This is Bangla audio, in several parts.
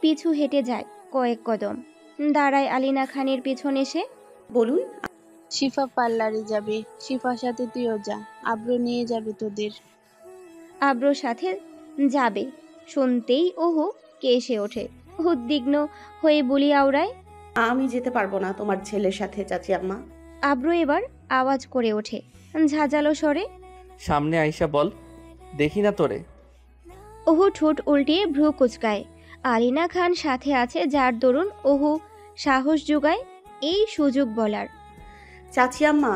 পিছু হেঁটে যায় কয়েক কদম, দাঁড়ায় আলিনা খানের পেছন এসে। বলুন। শিফা পার্লারে যাবে, শিফার সাথে তুইও যা, আব্রু নিয়ে যাবে তোদের। আব্রোর সাথে যাবে শুনতেই ওহু কেসে ওঠে, উদ্বিগ্ন হয়ে বলি আওড়ায়। আমি যেতে পারবো না তোমার ছেলের সাথে চাচি আম্মা। আব্রো এবার আওয়াজ করে ওঠে ঝাঁঝালো স্বরে। সামনে আইসা বল, দেখি না তোরে। ওহু ঠোঁট উল্টিয়ে ভ্রু কুচকায়। আলিনা খান সাথে আছে, যার দরুন ওহু সাহস যোগায় এই সুযোগ বলার। চাচি আম্মা,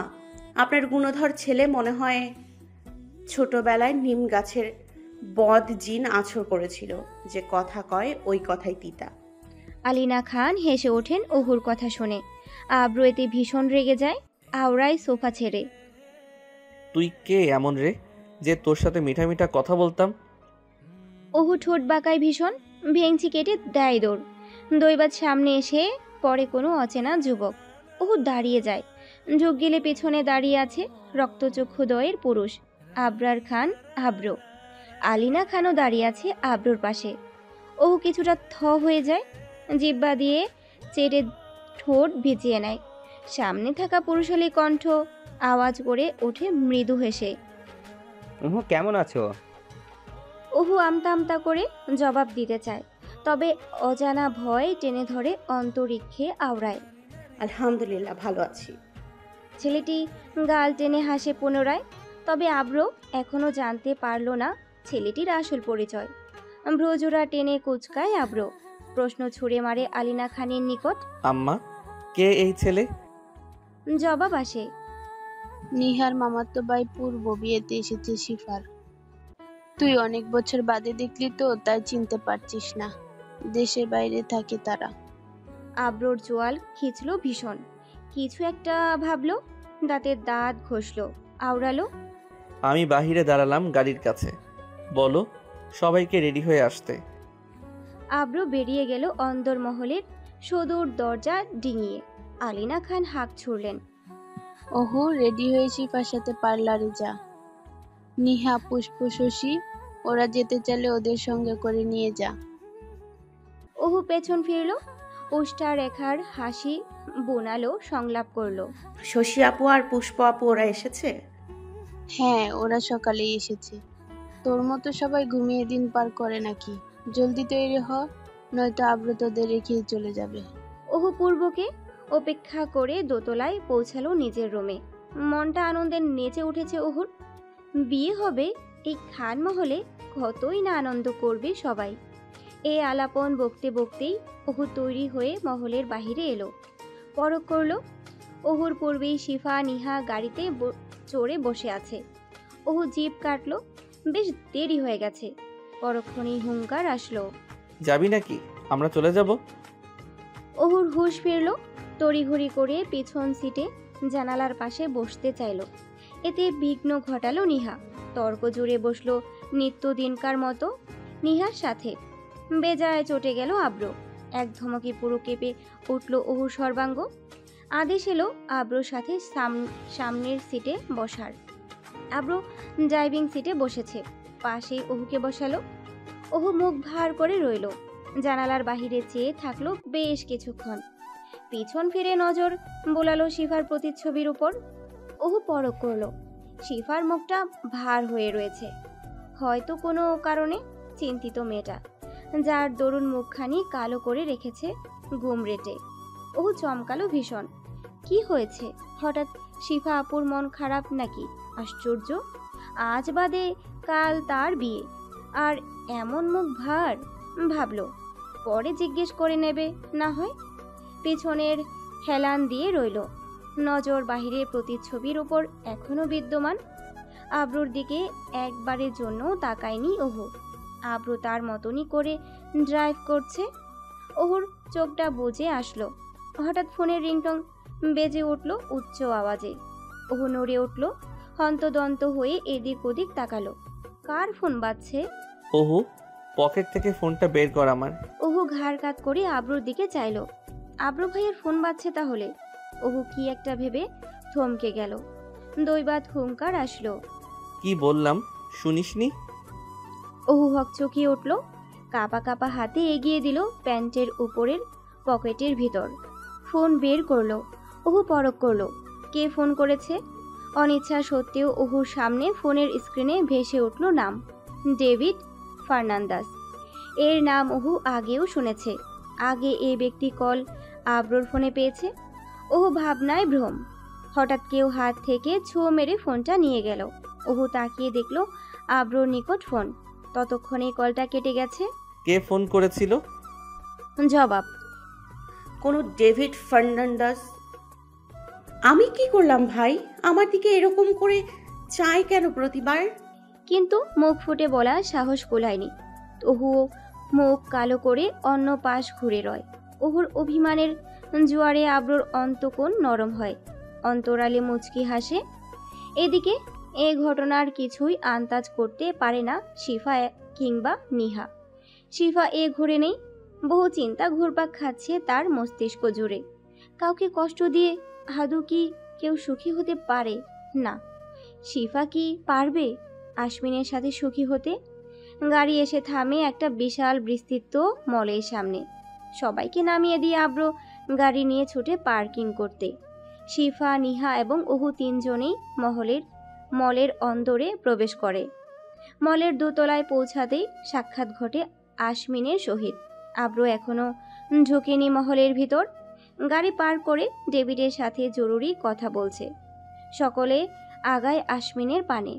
আপনার গুণধর ছেলে মনে হয় ছোটবেলায় নিম গাছের বদ জিন আছর করেছিল, যে কথা কয় ওই কথাই তিতা। আলিনা খান হেসে ওঠেন ওহুর কথা শুনে। আব্রো এতে ভীষণ রেগে যায়, আওড়ায় সোফা ছেড়ে। তুই কে এমন রে যে তোর সাথে মিঠা মিঠা কথা বলতাম? ওহু ঠোঁট বাঁকায় ভীষণ, ভেংচি কেটে দেয় দৌড়। দৈবাত সামনে এসে পরে কোনো অচেনা যুবক। ওহু দাঁড়িয়ে যায়, ঝোঁক গেলে পেছনে দাঁড়িয়ে আছে রক্তচক্ষুদয়ের পুরুষ আবরার খান আব্রো। আলিনা খানও দাঁড়িয়ে আছে আব্রোর পাশে। ওহু কিছুটা হয়ে যায়, জিব্বা দিয়ে চেটে ঠোঁট ভিজিয়ে নেয়। সামনে থাকা পুরুষালী কণ্ঠ আওয়াজ করে ওঠে মৃদু হেসে। কেমন আছো? ওহু আমতা আমতা করে জবাব দিতে চায়, তবে অজানা ভয় টেনে ধরে অন্তরিক্ষে আওড়ায়। আলহামদুলিল্লাহ, ভালো আছি। ছেলেটি গাল টেনে হাসে পুনরায়, তবে আব্রো এখনো জানতে পারল না ছেলেটির আসল পরিচয়। ভ্রজোড়া টেনে কুচকায় আব্রো, প্রশ্ন ছুড়ে মারে আলিনা খানের নিকট। আম্মা, কে এই ছেলে? জবাব আসে, নিহার মামাতো ভাই পূর্ব বিয়েতে এসেছে শিফার। তুই অনেক বছর বাদে দেখলি তো, তাই চিনতে পারছিস না। দেশের বাইরে থাকে তারা। আব্রোর জোয়াল খিঁচল ভীষণ, কিছু একটা ভাবলো, দাঁতের দাঁত ঘষল, আওড়ালো। আমি বাহিরে দাঁড়ালাম গাড়ির কাছে, বলো সবাইকে রেডি হয়ে আসতে। আব্রো বেরিয়ে গেল অন্দরমহলের সদূর দরজা ডিঙিয়ে। আলিনা খান হাঁক ছুড়লেন, ওহো, রেডি হয়ে শিফার সাথে পার্লারে যা। নিহা, পুষ্প, শশী ওরা যেতে চাইলে ওদের সঙ্গে করে নিয়ে যা। ওহু পেছন ফিরল, উষ্টা রেখার হাসি বোনালো, সংলাপ করলো। শশী আপু আর পুষ্প আপু ওরা এসেছে? হ্যাঁ, ওরা সকালেই এসেছে। তোর মতো সবাই ঘুমিয়ে দিন পার করে নাকি? জলদি তৈরি হ, নয়তো আব্রু তোদের রেখেই চলে যাবে। ওহু পূর্বকে অপেক্ষা করে দোতলায় পৌঁছালো নিজের রুমে। মনটা আনন্দে নেচে উঠেছে ওহুর। বিয়ে হবে এই খান মহলে, কতই না আনন্দ করবে সবাই। এই আলাপন বকতে বকতেই ওহু তৈরি হয়ে মহলের বাহিরে এলো, পরখ করলো। ওহুর পূর্বেই শিফা নিহা গাড়িতে চড়ে বসে আছে। ওহু জিভ কাটলো, বেশ দেরি হয়ে গেছে। পরক্ষণেই হুঙ্কার আসলো, যাবি নাকি? আমরা চলে যাব। ওহুর হুঁশ ফিরল, তড়িঘড়ি করে পেছন সিটে জানালার পাশে বসতে চাইল। এতে বিঘ্ন ঘটালো নিহা, তর্ক জুড়ে বসলো নিত্যদিনকার মতো নিহার সাথে। বেজায় চটে গেল আব্রো, এক ধমকে পুরো কেঁপে উঠল ওহুর সর্বাঙ্গ। আদেশ এলো আব্রোর সাথে সামনের সিটে বসার। আব্রো ড্রাইভিং সিটে বসেছে, পাশেই ওহুকে বসালো। ওহু মুখ ভার করে রইল, জানালার বাহিরে চেয়ে থাকলো বেশ কিছুক্ষণ। পিছন ফিরে নজর বোলালো শিফার প্রতিচ্ছবির উপর। ওহু পরখ করলো, শিফার মুখটা ভার হয়ে রয়েছে, হয়তো কোনো কারণে চিন্তিত মেয়েটা, যার দরুন মুখখানি কালো করে রেখেছে গুমরেটে। ওহু চমকালো ভীষণ। কি হয়েছে হঠাৎ? শিফা আপুর মন খারাপ নাকি? আশ্চর্য, আজ বাদে কাল তার বিয়ে, আর এমন মুখ ভার। ভাবলো পরে জিজ্ঞেস করে নেবে না হয়। পেছনের হেলান দিয়ে রইল, নজর বাহিরে প্রতিচ্ছবির ওপর এখনো বিদ্যমান। আব্রুর দিকে একবারের জন্য তাকায়নি ওহু। আব্রু তার মতনই করে ড্রাইভ করছে। ওহুর চোখটা বুজে আসলো, হঠাৎ ফোনের রিংটং বেজে উঠল উচ্চ আওয়াজে। ওহু নড়ে উঠল, হন্তদন্ত হয়ে এদিক ওদিক তাকালো। কার ফোন বাজছে? ওহু, পকেট থেকে ফোনটা বের কর আমার। ওহু ঘাড় কাত করে আব্রুর দিকে চাইলো। আব্রু ভাইয়ের ফোন বাজছে তাহলে? ওহু কি একটা ভেবে থমকে গেল। দৈবাত হুঙ্কার আসলো, কি বললাম শুনিসনি? ওহু হকচকিয়ে উঠল, কাঁপা কাঁপা হাতে এগিয়ে দিল প্যান্টের উপরের পকেটের ভিতর। ফোন বের করলো। ওহু পরখ করলো কে ফোন করেছে। অনিচ্ছা সত্ত্বেও ওহুর সামনে ফোনের স্ক্রিনে ভেসে উঠল নাম, ডেভিড ফার্নান্দাস। এর নাম ওহু আগেও শুনেছে। আগে এই ব্যক্তি কল আব্রোর ফোনে পেয়েছে। ওহু ভাবনায় ভ্রম। হঠাৎ কেউ হাত থেকে ছো মেরে ফোনটা নিয়ে গেল। ওহু তাকিয়ে দেখল আব্রোর নিকট ফোন। ততক্ষণে কলটা কেটে গেছে। কে ফোন করেছিল? জবাব, কোনো ডেভিড ফার্নান্ডাস। আমি কি করলাম ভাই? আমার দিকে এরকম করে চায় কেন প্রতিবার? কিন্তু মুখ ফুটে বলা সাহস কুলায়নি। ওহু মুখ কালো করে অন্য পাশ ঘুরে রয়। ওহুর অভিমানের জোয়ারে আব্রোর অন্তকোণ নরম হয়। অন্তরালে মুচকি হাসে। এদিকে এ ঘটনার কিছুই আন্দাজ করতে পারে না শিফা কিংবা নিহা। শিফা এ ঘুরে নেই। বহু চিন্তা ঘুরপাক খাচ্ছে তার মস্তিষ্ক জুড়ে। কাউকে কষ্ট দিয়ে আদৌ কি কেউ সুখী হতে পারে? না। শিফা কি পারবে আশমিনের সাথে সুখী হতে? গাড়ি এসে থামে একটা বিশাল বিস্তৃত মলের সামনে। সবাইকে নামিয়ে দিয়ে আব্রো গাড়ি নিয়ে ছুটে পার্কিং করতে। শিফা, নিহা এবং ওহু তিনজনেই মলের অন্দরে প্রবেশ করে। মলের দোতলায় পৌঁছাতেই সাক্ষাৎ ঘটে আশমিনের সহিত। আব্রো এখনো ঢোকেনি মহলের ভিতর। গাড়ি পার করে ডেভিডের সাথে জরুরি কথা বলছে। সকলে আগায় আশমিনের পানে।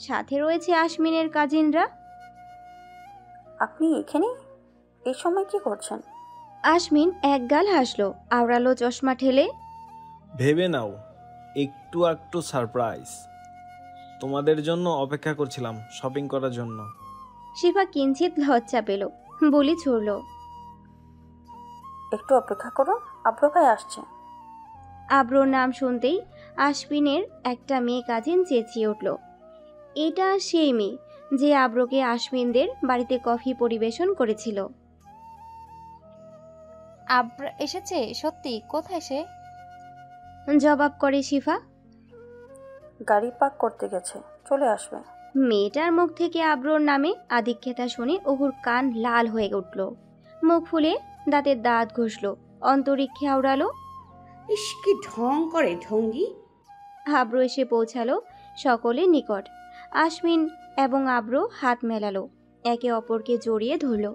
সাথে রয়েছে আশমিনের কাজিনরা। আপনি এখানে এই সময় কি করছেন? আশমিন একগাল হাসলো, আওড়ালো চশমা ঠেলে। ভেবে নাও, একটু সারপ্রাইজ। তোমাদের জন্য অপেক্ষা করছিলাম, শপিং করার জন্য। শিফা কিঞ্চিত লজ্জা পেল, বলি ছুড়ল, একটু অপেক্ষা করুন, আব্রু ভাই আসছে। আব্রোর নাম শুনতেই আশমিনের একটা মেয়ে কাজিন চেঁচিয়ে উঠল। এটা সেই মেয়ে যে আব্রোকে আশমিনদের বাড়িতে কফি পরিবেশন করেছিল। আব্র এসেছে? সত্যি? কোথায় সে? জবাব করে শিফা। গাড়ি পার্ক করতে গেছে, চলে আসবে। মেয়েটার মুখ থেকে আব্রোর নামে আধিক্যতা শুনে ওহুর কান লাল হয়ে উঠল। মুখ ফুলে দাঁতের দাঁত ঘষল, অন্তরিক্ষে আওড়ালো। ইস, কি ঢং করে ঢঙ্গি। আব্রো এসে পৌঁছালো সকলের নিকট। আশমিন এবং আব্রো হাত মেলালো, একে অপরকে জড়িয়ে ধরল।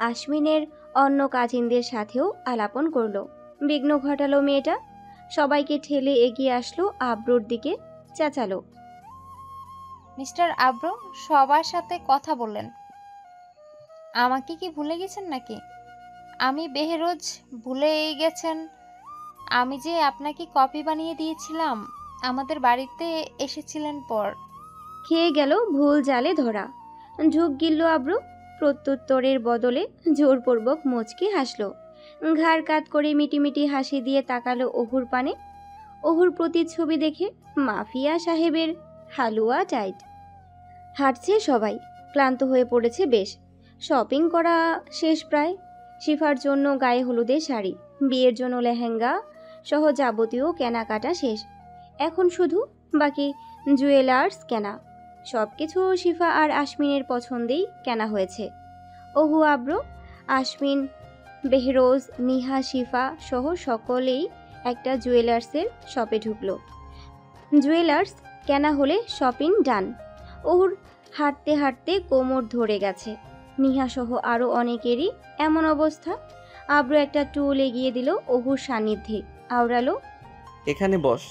আশমিনের অন্য কাজিনদের সাথেও আলাপন করলো। বিঘ্ন ঘটালো মেয়েটা। সবাইকে ঠেলে এগিয়ে আসলো আব্রোর দিকে, চেঁচালো, মিস্টার আব্রো, সবার সাথে কথা বললেন। আমাকে কি ভুলে গেছেন নাকি? আমি বেহেরোজ ভুলেই গেছেন? আমি যে আপনাকে কফি বানিয়ে দিয়েছিলাম, আমাদের বাড়িতে এসেছিলেন পর। খেয়ে গেল ভুল জালে ধরা। ঝুঁক গিলল আব্রো। প্রত্যুত্তরের বদলে জোরপূর্বক মুচকি হাসলো। ঘাড় কাত করে মিটিমিটি হাসি দিয়ে তাকালো ওহুর পানে। ওহুর প্রতিচ্ছবি দেখে মাফিয়া সাহেবের হালুয়া টাইট। হাঁটছে সবাই, ক্লান্ত হয়ে পড়েছে বেশ। শপিং করা শেষ প্রায়। শিফার জন্য গায়ে হলুদের শাড়ি, বিয়ের জন্য লেহেঙ্গা সহ যাবতীয় কেনাকাটা শেষ। এখন শুধু বাকি জুয়েলার্স কেনা। সব কিছু শিফা আর আশমিনের পছন্দেই কেনা হয়েছে। ওহু, আব্রো, আশমিন, বেহরোজ, নিহা, শিফা সহ সকলেই একটা জুয়েলার্সের শপে ঢুকলো। জুয়েলার্স কেনা হলে শপিং ডান। ওর হাঁটতে হাঁটতে কোমর ধরে গেছে। নিহা সহ আরও অনেকেরই এমন অবস্থা। আব্রো একটা টুল এগিয়ে দিল ওহুর সান্নিধ্যে, আওড়ালো, এখানে বস।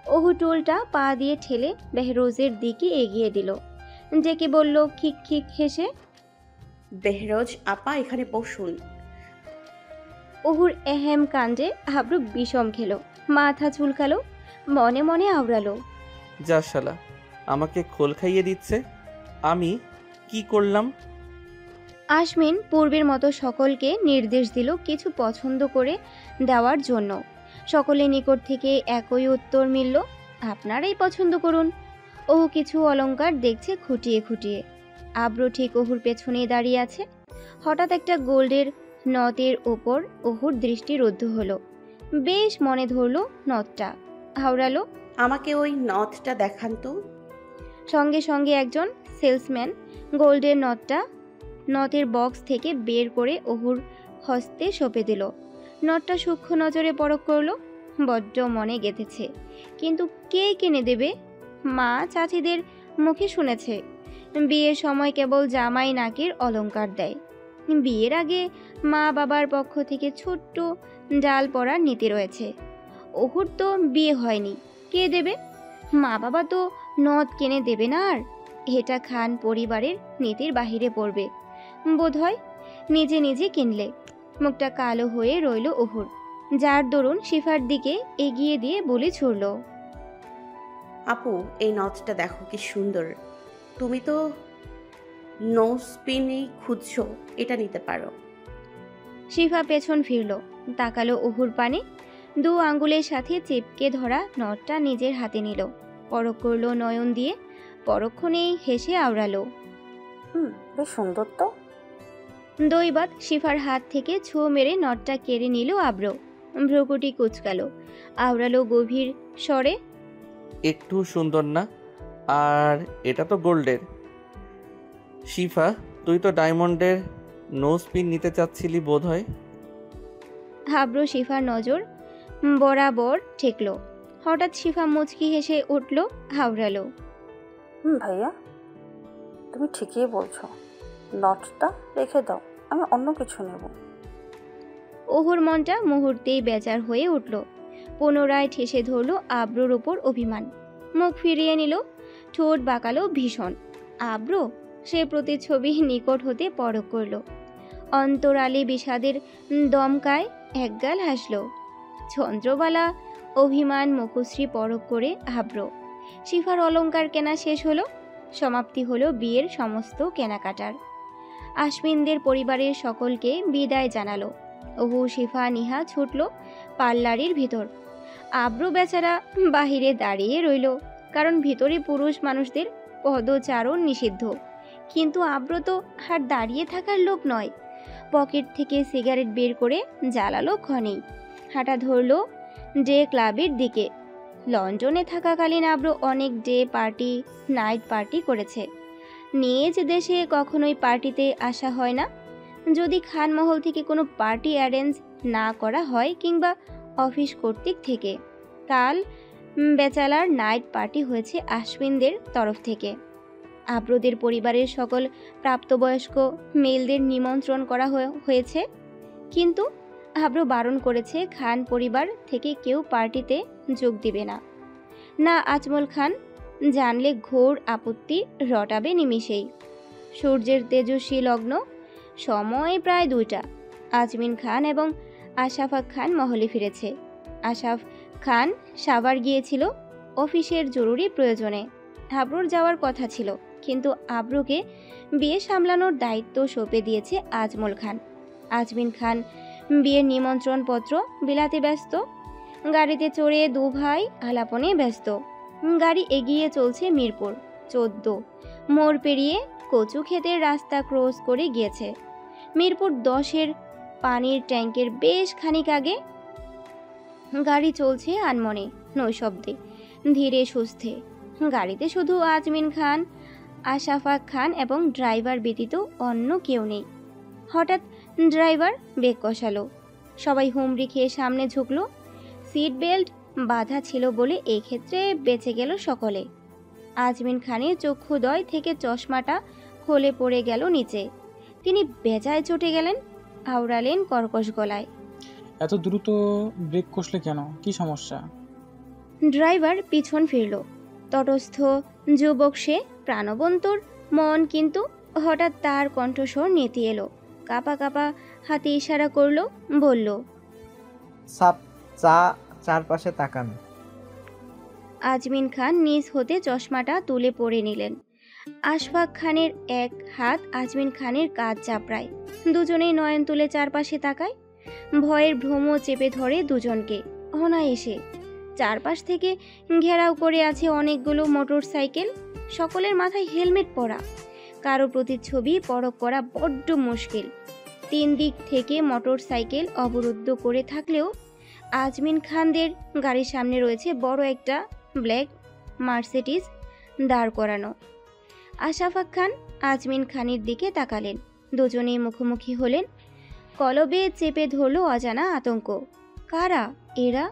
ওহু টুলটা পা দিয়ে ঠেলে বেহরোজের দিকে এগিয়ে দিল। ডেকে বলল খিক খিক হেসে, বেহরোজ আপা, এখানে বসুন। ওহুর এহেম কাণ্ডে আব্রু বিষম খেলো, মাথা চুলকালো, মনে মনে আওড়ালো, যা শালা, আমাকে খোল খাইয়ে দিচ্ছে। আমি কি করলাম? আশমিন পূর্বের মতো সকলকে নির্দেশ দিল কিছু পছন্দ করে দেওয়ার জন্য। সকলের নিকট থেকে একই উত্তর মিলল, আপনারাই পছন্দ করুন। ওহু কিছু অলংকার দেখছে খুঁটিয়ে খুঁটিয়ে। আব্রু ঠিক ওহুর পেছনেই দাঁড়িয়ে আছে। হঠাৎ একটা গোল্ডের নথের ওপর ওহুর দৃষ্টি রুদ্ধ হলো। বেশ মনে ধরল নথটা, হাওড়ালো, আমাকে ওই নথটা দেখান তো। সঙ্গে সঙ্গে একজন সেলসম্যান গোল্ডের নথটা নথের বক্স থেকে বের করে অহুর হস্তে সঁপে দিল। নথটা সূক্ষ্ম নজরে পরখ করলো। বড্ড মনে গেঁথেছে, কিন্তু কে কিনে দেবে? মা চাচিদের মুখে শুনেছে বিয়ের সময় কেবল জামাই নাকের অলংকার দেয়। বিয়ের আগে মা বাবার পক্ষ থেকে ছোট্ট ডাল পরার নীতি রয়েছে। অহুর তো বিয়ে হয়নি, কে দেবে? মা বাবা তো নথ কিনে দেবে না। আর এটা খান পরিবারের নীতির বাহিরে পড়বে বোধহয়। নিজে নিজে কিনলে। মুখটা কালো হয়ে রইল অহুর, যার দরুন শিফার দিকে এগিয়ে দিয়ে বলে ছুড়ল, আপু, এই নথটা দেখো কি সুন্দর। তুমি তো নো স্পিনই খুঁজছো, এটা নিতে পারো। শিফা পেছন ফিরল, তাকালো অহুর পানে। 2 আঙ্গুলের সাথে চেপকে ধরা নটটা নিজের হাতে নিল, পরখ করলো নয়ন দিয়ে। পরক্ষণেই হেসে আওড়ালো। বেশ সুন্দর তো। দৈবাত শিফার হাত থেকে ছো মেরে নটটা কেড়ে নিল আব্র। ভ্রুকুটি কুচকালো, আওড়ালো গভীর স্বরে, একটু সুন্দর না? আর এটা তো গোল্ডের। শিফা, তুই তো ডায়মন্ডের নো স্পিন নিতে চাচ্ছিলি বোধ হয়। আব্র শিফার নজর বরাবর ঠেকল। হঠাৎ শিফা মুচকি হেসে উঠল, আওড়ালো, ভাইয়া, তুমি ঠিকই বলছো। নটটা রেখে দাও, আমি অন্য কিছু নেব। অহুর মনটা মুহূর্তেই বেজার হয়ে উঠল। পুনরায় ঠেসে ধরল আব্রোর ওপর অভিমান। মুখ ফিরিয়ে নিল, ঠোঁট বাঁকালো ভীষণ। আব্র সে প্রতিচ্ছবি নিকট হতে পরখ করল। অন্তরালে বিষাদের দমকায় একগাল হাসল। চন্দ্রবালা অভিমান মুখশ্রী পরখ করে আব্র। শিফার অলংকার কেনা শেষ হলো। সমাপ্তি হলো বিয়ের সমস্ত কেনাকাটার। আশ্বিনদের পরিবারের সকলকে বিদায় জানালো। অহু, শিফা, নিহা ছুটল পার্লারের ভিতর। আব্রু বেচারা বাহিরে দাঁড়িয়ে রইল, কারণ ভিতরে পুরুষ মানুষদের পদচারণ নিষিদ্ধ। কিন্তু আব্রু তো আর দাঁড়িয়ে থাকার লোক নয়। পকেট থেকে সিগারেট বের করে জ্বালালো ক্ষণেই। হাঁটা ধরল ডে ক্লাবের দিকে। লন্ডনে থাকাকালীন আব্রু অনেক ডে পার্টি, নাইট পার্টি করেছে। নিজ দেশে কখনোই পার্টিতে আসা হয় না। যদি খানমহল থেকে কোনো পার্টি অ্যারেঞ্জ না করা হয় কিংবা অফিস কর্তৃক থেকে। কাল ব্যাচেলার নাইট পার্টি হয়েছে আশ্বিনদের তরফ থেকে। আব্রদের পরিবারের সকল প্রাপ্তবয়স্ক মেলদের নিমন্ত্রণ করা হয়েছে, কিন্তু আব্র বারণ করেছে খান পরিবার থেকে কেউ পার্টিতে যোগ দিবে না। না আজমল খান জানলে ঘোর আপত্তি রটাবে নিমিষেই। সূর্যের তেজস্বী লগ্ন, সময় প্রায় 2টা। আজমিন খান এবং আশাফাক খান মহলে ফিরেছে। আশাফ খান সাভার গিয়েছিল অফিসের জরুরি প্রয়োজনে। আব্রুর যাওয়ার কথা ছিল, কিন্তু আব্রুকে বিয়ে সামলানোর দায়িত্ব সঁপে দিয়েছে আজমল খান। আজমিন খান বিয়ের নিমন্ত্রণপত্র বিলাতে ব্যস্ত। গাড়িতে চড়ে 2 ভাই আলাপনে ব্যস্ত। গাড়ি এগিয়ে চলছে মিরপুর 14 মোড় পেরিয়ে কচু ক্ষেতের রাস্তা ক্রস করে গিয়েছে। মিরপুর 10-এর পানির ট্যাঙ্কের বেশ খানিক আগে। গাড়ি চলছে আনমনে, নৈশব্দে, ধীরে সুস্থে। গাড়িতে শুধু আজমিন খান, আশাফাক খান এবং ড্রাইভার ব্যতীত অন্য কেউ নেই। হঠাৎ ড্রাইভার ব্রেক কষালো। সবাই হুমড়ি খেয়ে সামনে ঝুঁকল। সিট বেল্ট বাঁধা ছিল বলে এই ক্ষেত্রে বেঁচে গেল সকলে। আজমিন খানের চক্ষুদ্বয় থেকে চশমাটা খোলে পড়ে গেল নিচে। তিনি বেজায় চটে গেলেন, আওড়ালেন কর্কশ গলায়, এত দ্রুত ব্রেক কষলে কেন? কি সমস্যা? ড্রাইভার পিছন ফিরল। তটস্থ যুবক সে, প্রাণবন্তর মন, কিন্তু হঠাৎ তার কণ্ঠস্বর নেতি এলো। কাপা কাপা হাতে ইশারা করল, বলল, চারপাশে তাকান। আজমিন খান নিজ হতে চশমাটা তুলে পরে নিলেন। আশফাক খানের এক হাত আজমিন খানের কাঁধ চাপড়ায়। দুজনেই নয়ন তুলে চারপাশে তাকায়। ভয়ের ভ্রম চেপে ধরে দুজনকে অনায়াসে। চারপাশ থেকে ঘেরাও করে আছে অনেকগুলো মোটর সাইকেল। সকলের মাথায় হেলমেট পরা। কারো প্রতিচ্ছবি পরখ করা বড্ড মুশকিল। 3 দিক থেকে মোটর সাইকেল অবরুদ্ধ করে থাকলেও আজমিন খানদের গাড়ির সামনে রয়েছে বড় একটা ব্ল্যাক মার্সিডিজ দাঁড় করানো। আশাফাক খান আজমিন খানের দিকে তাকালেন। দুজনেই মুখোমুখি হলেন। কলবে চেপে ধরল অজানা আতঙ্ক। কারা এরা?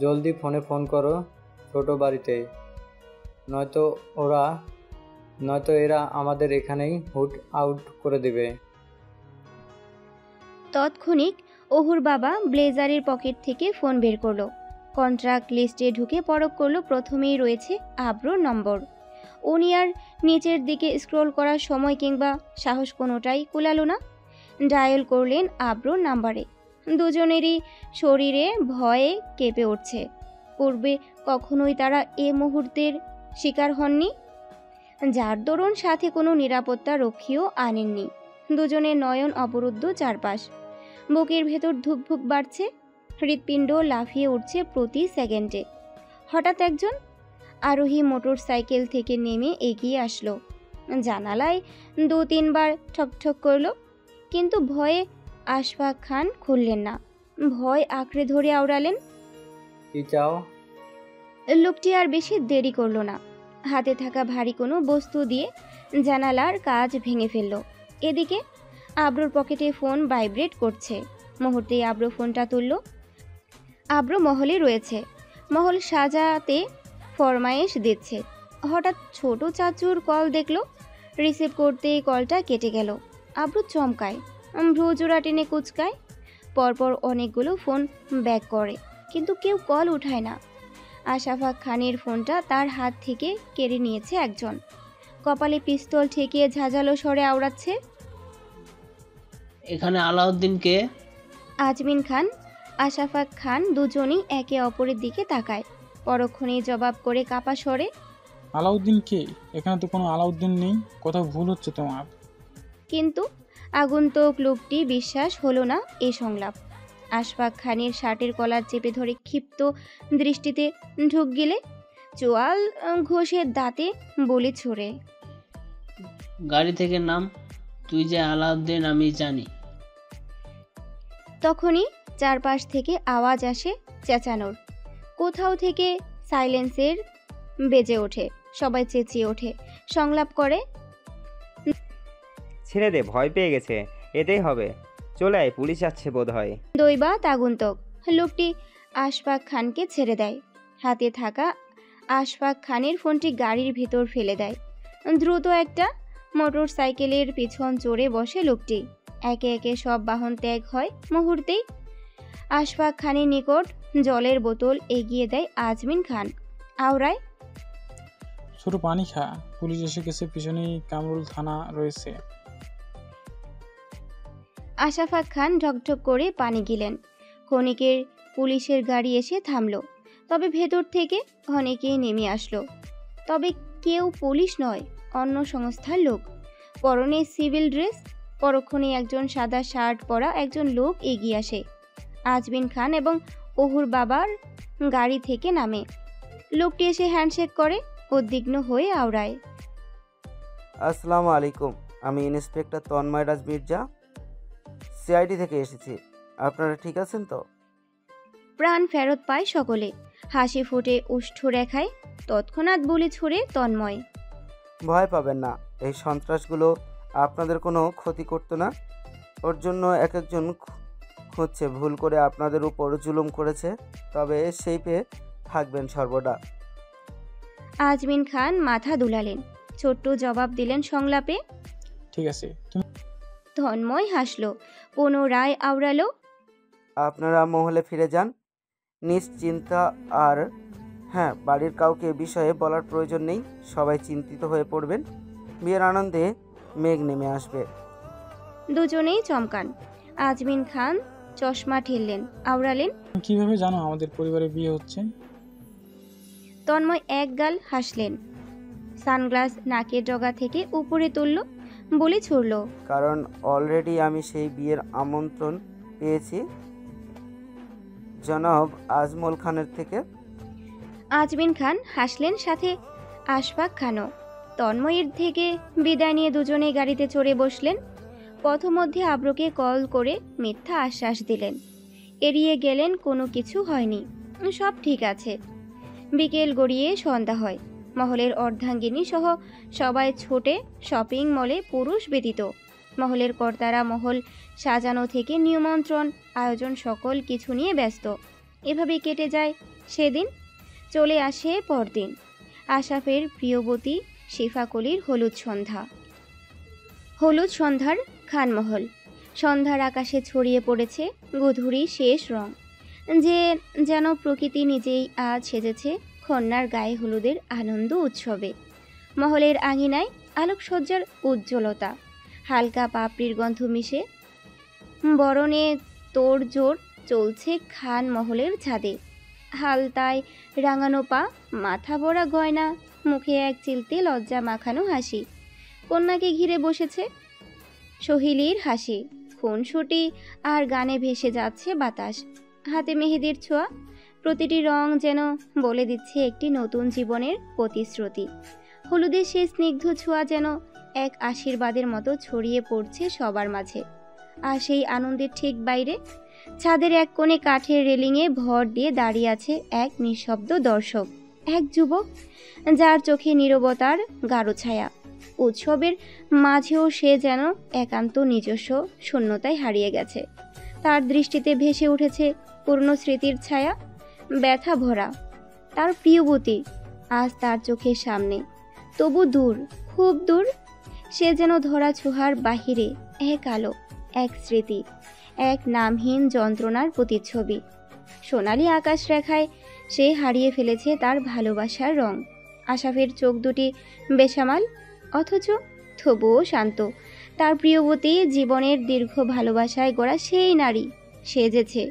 জলদি ফোনে ফোন করো ছোট বাড়িতে, নয়তো এরা আমাদের এখানেই হুট আউট করে দেবে। তৎক্ষণিক অহুর বাবা ব্লেজারের পকেট থেকে ফোন বের করলো। কন্ট্রাক্ট লিস্টে ঢুকে পরখ করলো, প্রথমেই রয়েছে আব্রোর নম্বর। উনি আর নিচের দিকে স্ক্রল করার সময় কিংবা সাহস কোনোটাই কুলালো না। ডায়াল করলেন আব্রোর নাম্বারে। দুজনেরই শরীরে ভয়ে কেঁপে উঠছে। পূর্বে কখনোই তারা এ মুহূর্তের শিকার হননি, যার দরুন সাথে কোনো নিরাপত্তা রক্ষীও আনেননি। দুজনের নয়ন অবরুদ্ধ চারপাশ। বুকের ভেতর ধুকভুক বাড়ছে, হৃৎপিণ্ড লাফিয়ে উঠছে প্রতি সেকেন্ডে। হঠাৎ একজন আরোহী মোটর সাইকেল থেকে নেমে এগিয়ে আসলো। জানালায় 2-3 বার ঠকঠক করলো, কিন্তু ভয়ে আশফাক খান খুললেন না। ভয় আঁকড়ে ধরে আওড়ালেন। কি চাও? লোকটি আর বেশি দেরি করলো না। হাতে থাকা ভারী কোনো বস্তু দিয়ে জানালার কাজ ভেঙে ফেলল। এদিকে আব্রোর পকেটে ফোন ভাইব্রেট করছে। মুহূর্তেই আব্রো ফোনটা তুলল। আব্রো মহলে রয়েছে। মহল সাজাতে ফরমায়েশ দিচ্ছে। হঠাৎ ছোট চাচুর কল দেখলো। রিসিভ করতেই কলটা কেটে গেল। আব্রো চমকায়, ভ্রুজোড়া টেনে কুচকায়। পরপর অনেকগুলো ফোন ব্যাক করে, কিন্তু কেউ কল উঠায় না। আশফাক খানের ফোনটা তার হাত থেকে কেড়ে নিয়েছে একজন। কপালে পিস্তল ঠেকিয়ে ঝাঁঝালো স্বরে আওড়াচ্ছে, এখানে আলাউদ্দিন কে? আজমিন খান, আশফাক খান দুজনেই একে অপরের দিকে তাকায়। পরক্ষণেই জবাব করে কাপা স্বরে, আলাউদ্দিন কে? এখানে তো কোনো আলাউদ্দিন নেই, কোথাও ভুল হচ্ছে তোমার। কিন্তু আগন্তুক লোকটি বিশ্বাস হলো না এ সংলাপ। আশফাক খানের শার্টের কলার চেপে ধরে ক্ষিপ্ত দৃষ্টিতে ঢুক গেলে চোয়াল ঘষে দাঁতে বলে ছড়ে, গাড়ি থেকে নাম, তুই যে আলাউদ্দিন আমি জানি। তখনই চারপাশ থেকে আওয়াজ আসে চেঁচানোর। কোথাও থেকে সাইলেন্সের বেজে ওঠে। সবাই চেঁচিয়ে ওঠে, সংলাপ করে, ছেড়ে দে, ভয় পেয়ে গেছে, এটাই হবে, চলে আয়, পুলিশ আসছে বোধ হয়। দৈবাত আগন্তুক। লোকটি আশফাক খানকে ছেড়ে দেয়। হাতে থাকা আশফাক খানের ফোনটি গাড়ির ভেতর ফেলে দেয়। দ্রুত একটা মোটর সাইকেলের পিছন চড়ে বসে লোকটি। একে একে সব বাহন ত্যাগ হয় মুহূর্তেই। আশফাক খানের নিকট জলের বোতল এগিয়ে দেয় আজমিন খান। আওড়ায়, ছোট পানি খা, পুলিশ এসে গেছে, পিছনেই কামরুল থানা রয়েছে। আশফাক খান ঢকঢক করে পানি গিলেন। ক্ষণিকের পুলিশের গাড়ি এসে থামল। তবে ভেতর থেকে অনেকেই নেমে আসলো। তবে কেউ পুলিশ নয়, অন্য সংস্থার লোক। পরনে সিভিল ড্রেস। পরক্ষণে একজন সাদা শার্ট পরা একজন লোক এগিয়ে আসে। আজমিন খান এবং অহুর বাবার গাড়ি থেকে নামে। লোকটি এসে হ্যান্ডশেক করে, উদ্বিগ্ন হয়ে আওড়ায়, আসসালামু আলাইকুম, আমি ইন্সপেক্টর তন্ময় রাজ মির্জা, সিআইডি থেকে এসেছি। আপনারা ঠিক আছেন তো? প্রাণ ফেরত পায় সকলে। হাসি ফুটে উষ্ঠ রেখায়। তৎক্ষণাৎ বলে ছুড়ে তন্ময়, ভয় পাবেন না, এই সন্ত্রাসগুলো আপনাদের কোনো ক্ষতি করতো না। ওর জন্য এক একজন খুঁজছে, ভুল করে আপনাদের উপর জুলুম করেছে, তবে সেই পেয়ে থাকবেন সর্বদা। আজমিন খান মাথা দুলালেন, ছোট্ট জবাব দিলেন সংলাপে, ঠিক আছে। তুমি তন্ময় হাসল, পুনরায় আওড়ালো, আপনারা মহলে ফিরে যান নিশ্চিন্তা। আর হ্যাঁ, বাড়ির কাউকে বিষয়ে বলার প্রয়োজন নেই, সবাই চিন্তিত হয়ে পড়বেন। বিয়ের আনন্দে মেঘ নেমে আসবে। দুজনেই চমকান। আজমিন খান চশমা ঠেললেন, আওড়ালেন, কিভাবে জানো আমাদের পরিবারে বিয়ে হচ্ছে? তন্ময় একগাল হাসলেন। সানগ্লাস নাকের ডগা থেকে উপরে তুলল, বলে ছুড়ল, কারণ অলরেডি আমি সেই বিয়ের আমন্ত্রণ পেয়েছি জনাব আজমল খানের থেকে। আজমিন খান হাসলেন, সাথে আশফাক খানও। তন্ময়ের থেকে বিদায় নিয়ে দুজনেই গাড়িতে চড়ে বসলেন। পথমধ্যে আব্রোকে কল করে মিথ্যা আশ্বাস দিলেন, এড়িয়ে গেলেন, কোনো কিছু হয়নি, সব ঠিক আছে। বিকেল গড়িয়ে সন্ধ্যা হয়। মহলের অর্ধাঙ্গিনী সহ সবাই ছোটে শপিং মলে পুরুষ ব্যতীত। মহলের কর্তারা মহল সাজানো থেকে নিমন্ত্রণ আয়োজন সকল কিছু নিয়ে ব্যস্ত। এভাবেই কেটে যায় সেদিন। চলে আসে পরদিন আশাফের প্রিয়বতী শিফাকলির হলুদ সন্ধ্যা। হলুদ সন্ধ্যার খানমহল। সন্ধ্যার আকাশে ছড়িয়ে পড়েছে গধূলি শেষ রং, যে যেন প্রকৃতি নিজেই আজ সেজেছে কন্যার গায়ে হলুদের আনন্দ উৎসবে। মহলের আঙিনায় আলোকসজ্জার উজ্জ্বলতা, হালকা পাপড়ির গন্ধ মিশে বরণে তোড়জোড় চলছে খান মহলের ছাদে। হালতায় রাঙানো পা, মাথা ভরা গয়না, মুখে এক চিলতে লজ্জা মাখানো হাসি। কন্যাকে ঘিরে বসেছে সহিলীর হাসি, খুনসুটি আর গানে ভেসে যাচ্ছে বাতাস। হাতে মেহেদির ছোঁয়া, প্রতিটি রং যেন বলে দিচ্ছে একটি নতুন জীবনের প্রতিশ্রুতি। হলুদের সেই স্নিগ্ধ ছোঁয়া যেন এক আশীর্বাদের মতো ছড়িয়ে পড়ছে সবার মাঝে। আর সেই আনন্দের ঠিক বাইরে ছাদের এক কোণে কাঠের রেলিংয়ে ভর দিয়ে দাঁড়িয়ে আছে এক নিঃশব্দ দর্শক, এক যুবক যার চোখে নীরবতার গাঢ় ছায়া। উৎসবের মাঝেও সে যেন একান্ত নিজস্ব শূন্যতায় হারিয়ে গেছে। তার দৃষ্টিতে ভেসে উঠেছে পুরনো স্মৃতির ছায়া, ব্যথা ভরা। তার প্রিয়বতী আজ তার চোখের সামনে, তবু দূর, খুব দূর। সে যেন ধরা ছোঁয়ার বাহিরে এক আলো, এক স্মৃতি, এক নামহীন যন্ত্রণার প্রতিচ্ছবি। সোনালি আকাশ রেখায় সে হারিয়ে ফেলেছে তার ভালোবাসার রং। আশাফের চোখ দুটি বেসামাল, অথচ তবুও শান্ত। তার প্রিয়বতী জীবনের দীর্ঘ ভালোবাসায় গড়া সেই নারী সেজেছে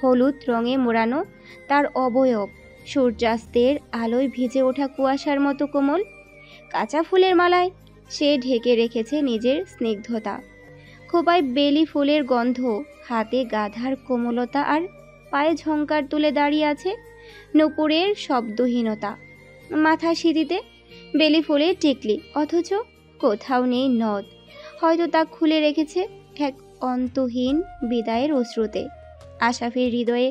হলুদ রঙে মোড়ানো তার অবয়ব সূর্যাস্তের আলোয় ভিজে ওঠা কুয়াশার মতো কোমল। কাঁচা ফুলের মালায় সে ঢেকে রেখেছে নিজের স্নিগ্ধতা। খোপায় বেলি ফুলের গন্ধ, হাতে গাধার কোমলতা, আর পায়ে ঝংকার তুলে দাঁড়িয়ে আছে নূপুরের শব্দহীনতা। মাথা সিঁথিতে বেলি ফুলের টিকলি, অথচ কোথাও নেই নদ। হয়তো তা খুলে রেখেছে এক অন্তহীন বিদায়ের অশ্রুতে। আশাফের হৃদয়ে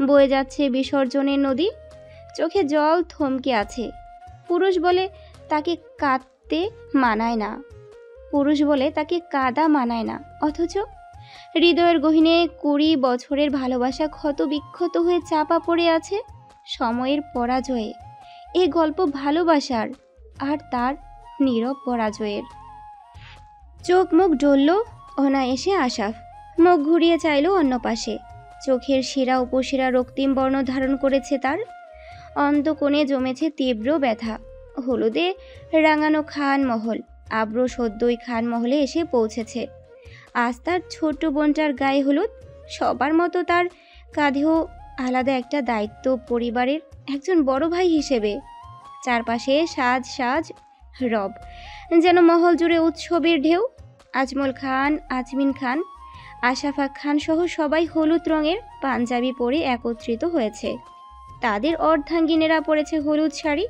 বয়ে যাচ্ছে বিসর্জনের নদী, চোখে জল থমকে আছে। পুরুষ বলে তাকে কাঁদতে মানায় না, পুরুষ বলে তাকে কাঁদা মানায় না, অথচ হৃদয়ের গহীনে 20 বছরের ভালোবাসা ক্ষত বিক্ষত হয়ে চাপা পড়ে আছে সময়ের পরাজয়ে। এই গল্প ভালোবাসার আর তার নীরব পরাজয়ের। চোখ মুখ ডলল অনায়াসে আশাফ, মুখ ঘুরিয়ে চাইল অন্য পাশে। চোখের শিরা উপশিরা রক্তিম বর্ণ ধারণ করেছে তার। অন্তকোণে জমেছে তীব্র ব্যথা। হলুদে রাঙানো খান মহল, আব্র সদ্যই খান মহলে এসে পৌঁছেছে। আজ তার ছোট্ট বোনটার গায়ে হলুদ। সবার মতো তার কাঁধেও আলাদা একটা দায়িত্ব, পরিবারের একজন বড় ভাই হিসেবে। চারপাশে সাজ সাজ রব, যেন মহল জুড়ে উৎসবের ঢেউ। আজমল খান, আজমিন খান, আশাফা খান সহ সবাই হলুদ রঙের পাঞ্জাবি পরে একত্রিত হয়েছে। তাদের অর্ধাঙ্গিনীরা পরেছে হলুদ শাড়ি।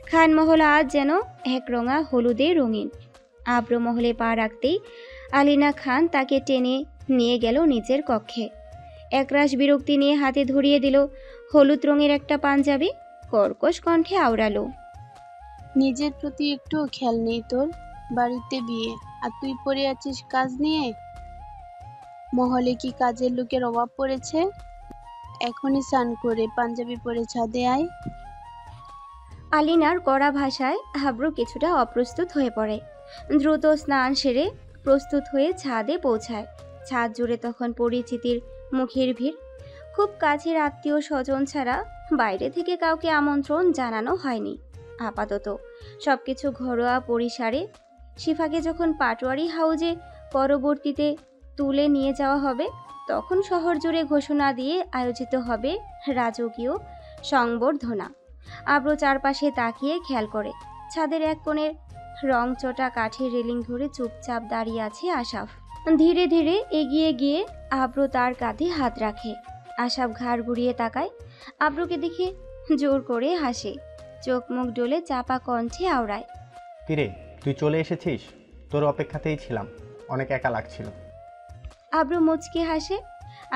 খানমহল আজ যেন একরঙা হলুদে রঙিন। আব্রমহলে পা রাখতেই আলিনা খান তাকে টেনে নিয়ে গেল নিজের কক্ষে। একরাশ বিরক্তি নিয়ে হাতে ধরিয়ে দিল হলুদ রঙের একটা পাঞ্জাবি। কর্কশ কণ্ঠে আওড়ালো, নিজের প্রতি একটু খেয়াল নেই তোর? বাড়িতে বিয়ে, আর তুই পড়ে আছিস কাজ নিয়ে। মহলে কি কাজের লোকের অভাব পড়েছে? এখনই স্নান করে পাঞ্জাবি পরে ছাদে আয়। আলিনার কড়া ভাষায় আব্র কিছুটা অপ্রস্তুত হয়ে পড়ে। দ্রুত স্নান সেরে প্রস্তুত হয়ে ছাদে পৌঁছায়। ছাদ জুড়ে তখন পরিচিতির মুখের ভিড়। খুব কাছের আত্মীয় স্বজন ছাড়া বাইরে থেকে কাউকে আমন্ত্রণ জানানো হয়নি। আপাতত সবকিছু ঘরোয়া পরিসরে। শিফাকে যখন পাটোয়ারি হাউজে পরবর্তীতে তুলে নিয়ে যাওয়া হবে, তখন শহর জুড়ে ঘোষণা দিয়ে আয়োজিত হবে রাজকীয় সংবর্ধনা। আব্র চারপাশে তাকিয়ে খেয়াল করে ছাদের এক কোণের রংচটা কাঠের রেলিং ধরে চুপচাপ দাঁড়িয়ে আছে আশাফ। ধীরে ধীরে এগিয়ে গিয়ে আব্র তার কাঁধে হাত রাখে। আশাফ ঘাড় ঘুরিয়ে তাকায়। আব্রকে দেখে জোর করে হাসে, চোখ মুখ ডলে চাপা কণ্ঠে আওড়ায়, কিরে তুই চলে এসেছিস? তোর অপেক্ষাতেই ছিলাম, অনেক একা লাগছিল। আব্র মুচকে হাসে।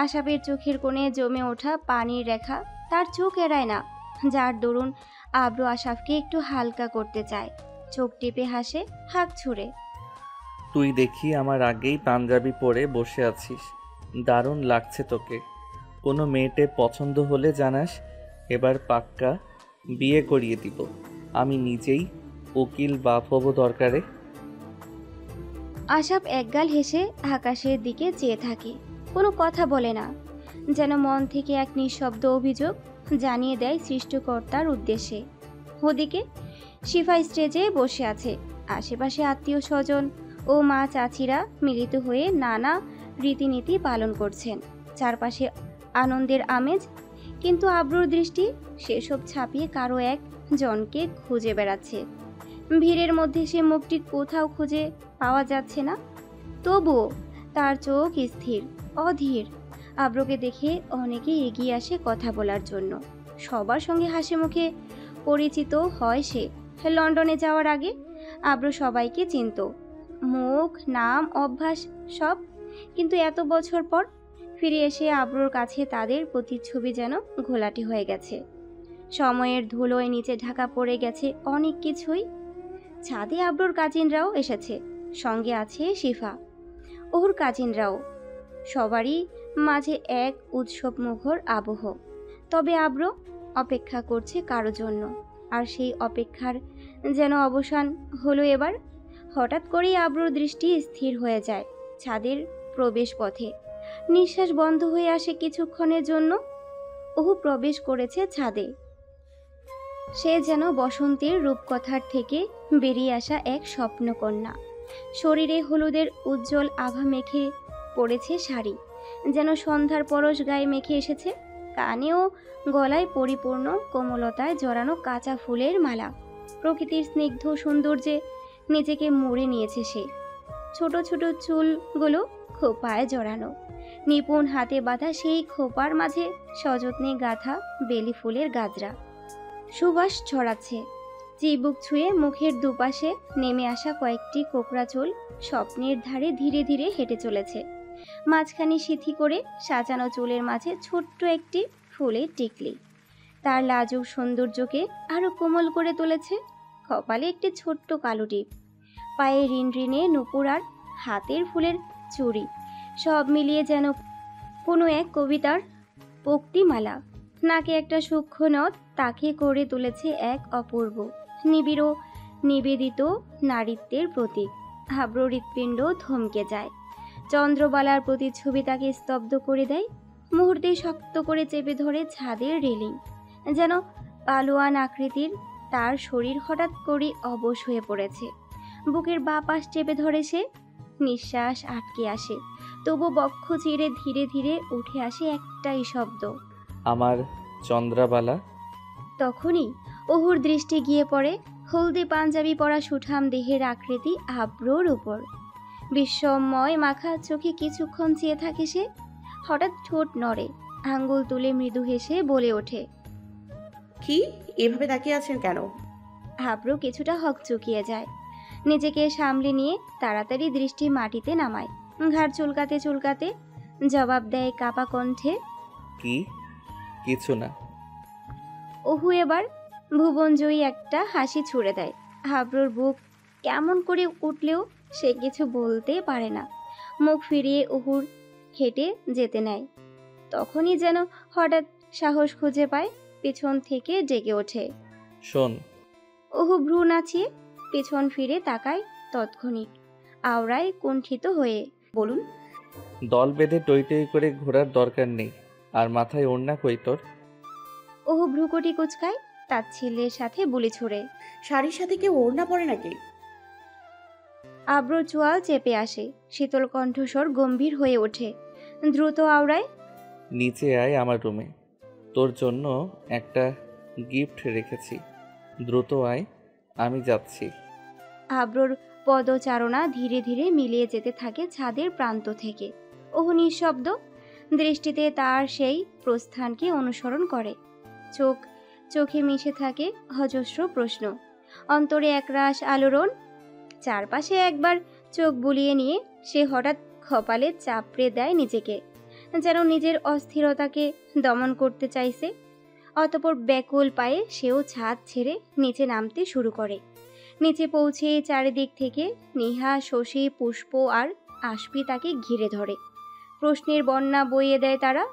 আশাফের চোখের কোণে জমে ওঠা পানির রেখা তার চোখ এড়ায় না, যার দরুন আব্রু আশাফকে একটু হালকা করতে চায়, চোখ টিপে হাসে হাঁক ছুড়ে। তুই দেখি আমার আগেই পাঞ্জাবি পরে বসে আছিস, দারুণ লাগছে তোকে। কোনো মেয়েটে পছন্দ হলে জানাস, এবার পাক্কা বিয়ে করিয়ে দিব। আমি নিজেই উকিল বাপ হব দরকারে। আশাফ একগাল হেসে আকাশের দিকে চেয়ে থাকে, কোনো কথা বলে না, যেন মন থেকে এক নিঃশব্দ অভিযোগ জানিয়ে দেয় সৃষ্টিকর্তার উদ্দেশ্যে। ওদিকে শিফা স্টেজে বসে আছে, আশেপাশে আত্মীয় স্বজন ও মা চাচিরা মিলিত হয়ে নানা রীতিনীতি পালন করছেন। চারপাশে আনন্দের আমেজ, কিন্তু আব্রুর দৃষ্টি সেসব ছাপিয়ে কারো এক জনকে খুঁজে বেড়াচ্ছে। ভিড়ের মধ্যে সে মুখটি কোথাও খুঁজে পাওয়া যাচ্ছে না, তবুও তার চোখ স্থির অধীর। আব্রুকে দেখে অনেকে এগিয়ে আসে কথা বলার জন্য, সবার সঙ্গে হাসি মুখে পরিচিত হয় সে। লন্ডনে যাওয়ার আগে আব্রু সবাইকে চিনত, মুখ নাম অভ্যাস সব, কিন্তু এত বছর পর ফিরে এসে আব্রুর কাছে তাদের প্রতিচ্ছবি যেন ঘোলাটে হয়ে গেছে। সময়ের ধুলোয় নিচে ঢাকা পড়ে গেছে অনেক কিছুই। ছাদে আব্রুর কাজিনরাও এসেছে, সঙ্গে আছে শিফা, ওর কাজিনরাও। সবারই মাঝে এক উৎসব মুখর আবহ। তবে আব্রু অপেক্ষা করছে কারো জন্য, আর সেই অপেক্ষার যেন অবসান হলো এবার। হঠাৎ করেই আব্রুর দৃষ্টি স্থির হয়ে যায় ছাদের প্রবেশ পথে। নিঃশ্বাস বন্ধ হয়ে আসে কিছুক্ষণের জন্য। ওহু প্রবেশ করেছে ছাদে। সে যেন বসন্তের রূপকথার থেকে বেরিয়ে আসা এক স্বপ্নকন্যা। শরীরে হলুদের উজ্জ্বল আভা মেখে পড়েছে শাড়ি, যেন সন্ধ্যার পরশ গায়ে মেখে এসেছে। কানে ও গলায় পরিপূর্ণ কোমলতায় জড়ানো কাঁচা ফুলের মালা। প্রকৃতির স্নিগ্ধ সৌন্দর্যে নিজেকে মুড়ে নিয়েছে সে। ছোট ছোট চুলগুলো খোপায় জড়ানো, নিপুণ হাতে বাঁধা সেই খোপার মাঝে সযত্নে গাঁথা বেলি ফুলের গাজরা সুবাস ছড়াচ্ছে। চিবুক ছুঁয়ে মুখের দুপাশে নেমে আসা কয়েকটি কোকড়া চুল স্বপ্নের ধারে ধীরে ধীরে হেঁটে চলেছে। মাঝখানে সিথি করে সাজানো চুলের মাঝে ছোট্ট একটি ফুলের টিকলি তার লাজুক সৌন্দর্যকে আরো কোমল করে তুলেছে। কপালে একটি ছোট্ট কালো টিপ, পায়ে রিন রিনে নুপুর আর হাতের ফুলের চুড়ি, সব মিলিয়ে যেন কোনো এক কবিতার পক্তিমালা। নাকে একটা সূক্ষ্ম নথ তাকে করে তুলেছে এক অপূর্ব নিবিড় নিবেদিত নারীত্বের প্রতীক। আব্রুর হৃৎপিণ্ড থমকে যায়। চন্দ্রবালার প্রতিচ্ছবি তাকে স্তব্ধ করে দেয়। মুহূর্তে শক্ত করে চেপে ধরে ছাদের রেলিং, যেন পালোয়ান আকৃতির তার শরীর হঠাৎ করে অবশ হয়ে পড়েছে। বুকের বাঁ পাশ চেপে ধরে সে, নিঃশ্বাস আটকে আসে, তবু বক্ষ চিরে ধীরে ধীরে উঠে আসে একটাই শব্দ, আমার চন্দ্রাবালা। তখনই ওহুর দৃষ্টি গিয়ে পড়ে হলদি পাঞ্জাবি পরা সুঠাম দেহের আকৃতি আব্রুর উপর। বিস্ময় মাখা চোখে কিছুক্ষণ চেয়ে থাকে সে। হঠাৎ ঠোঁট নড়ে, আঙ্গুল তুলে মৃদু হেসে বলে ওঠে, কি এভাবে তাকিয়ে আছেন কেন? আব্রু কিছুটা হকচকিয়ে যায়। নিজেকে সামলে নিয়ে তাড়াতাড়ি দৃষ্টি মাটিতে নামায়। ঘাড় চুলকাতে চুলকাতে জবাব দেয় কাপা কণ্ঠে, কি? কিছু না। ওহু এবার ভুবনজয়ী একটা হাসি ছুড়ে দেয়। আব্রুর বুক কেমন করে উঠলেও সে কিছু বলতে পারে না। মুখ ফিরিয়ে ওহুর হেঁটে যেতে নেয়। তখনই যেন হঠাৎ সাহস খুঁজে পায়, পিছন থেকে ডেকে ওঠে, শোন। ওহু ভ্রু নাচিয়ে পিছন ফিরে তাকায় তৎক্ষণিক আওড়ায় কুণ্ঠিত হয়ে, বলুন। দল বেঁধে টই টই করে ঘোরার দরকার নেই। আর মাথায় ওড়না কই তোর? ওহু ভ্রুকুটি কুচকায় তাচ্ছিল্যের সাথে বুলি ছুড়ে, শাড়ির সাথে কেউ ওড়না পরে নাকি? আব্রুর চোয়াল চেপে আসে, শীতল কণ্ঠস্বর গম্ভীর হয়ে ওঠে, দ্রুত আওড়ায়, নিচে আয় আমার রুমে, তোর জন্য একটা গিফট রেখেছি। দ্রুত আয়, আমি যাচ্ছি। আব্রুর পদচারণা ধীরে ধীরে মিলিয়ে যেতে থাকে ছাদের প্রান্ত থেকে। ওহু নিঃশব্দ দৃষ্টিতে তার সেই প্রস্থানকে অনুসরণ করে। চোখে মিশে থাকে অজস্র প্রশ্ন, অন্তরে একরাশ আলোড়ন। চারপাশে একবার চোখ বুলিয়ে নিয়ে সে হঠাৎ কপালে চাপড়ে দেয় নিজেকে, যেন নিজের অস্থিরতাকে দমন করতে চাইছে। অতঃপর ব্যাকুল পায়ে সেও ছাদ ছেড়ে নিচে নামতে শুরু করে। নিচে পৌঁছে চারিদিক থেকে নিহা, শশী, পুষ্প আর আশফি তাকে ঘিরে ধরে। প্রশ্নের বন্যা বইয়ে দেয় তারা।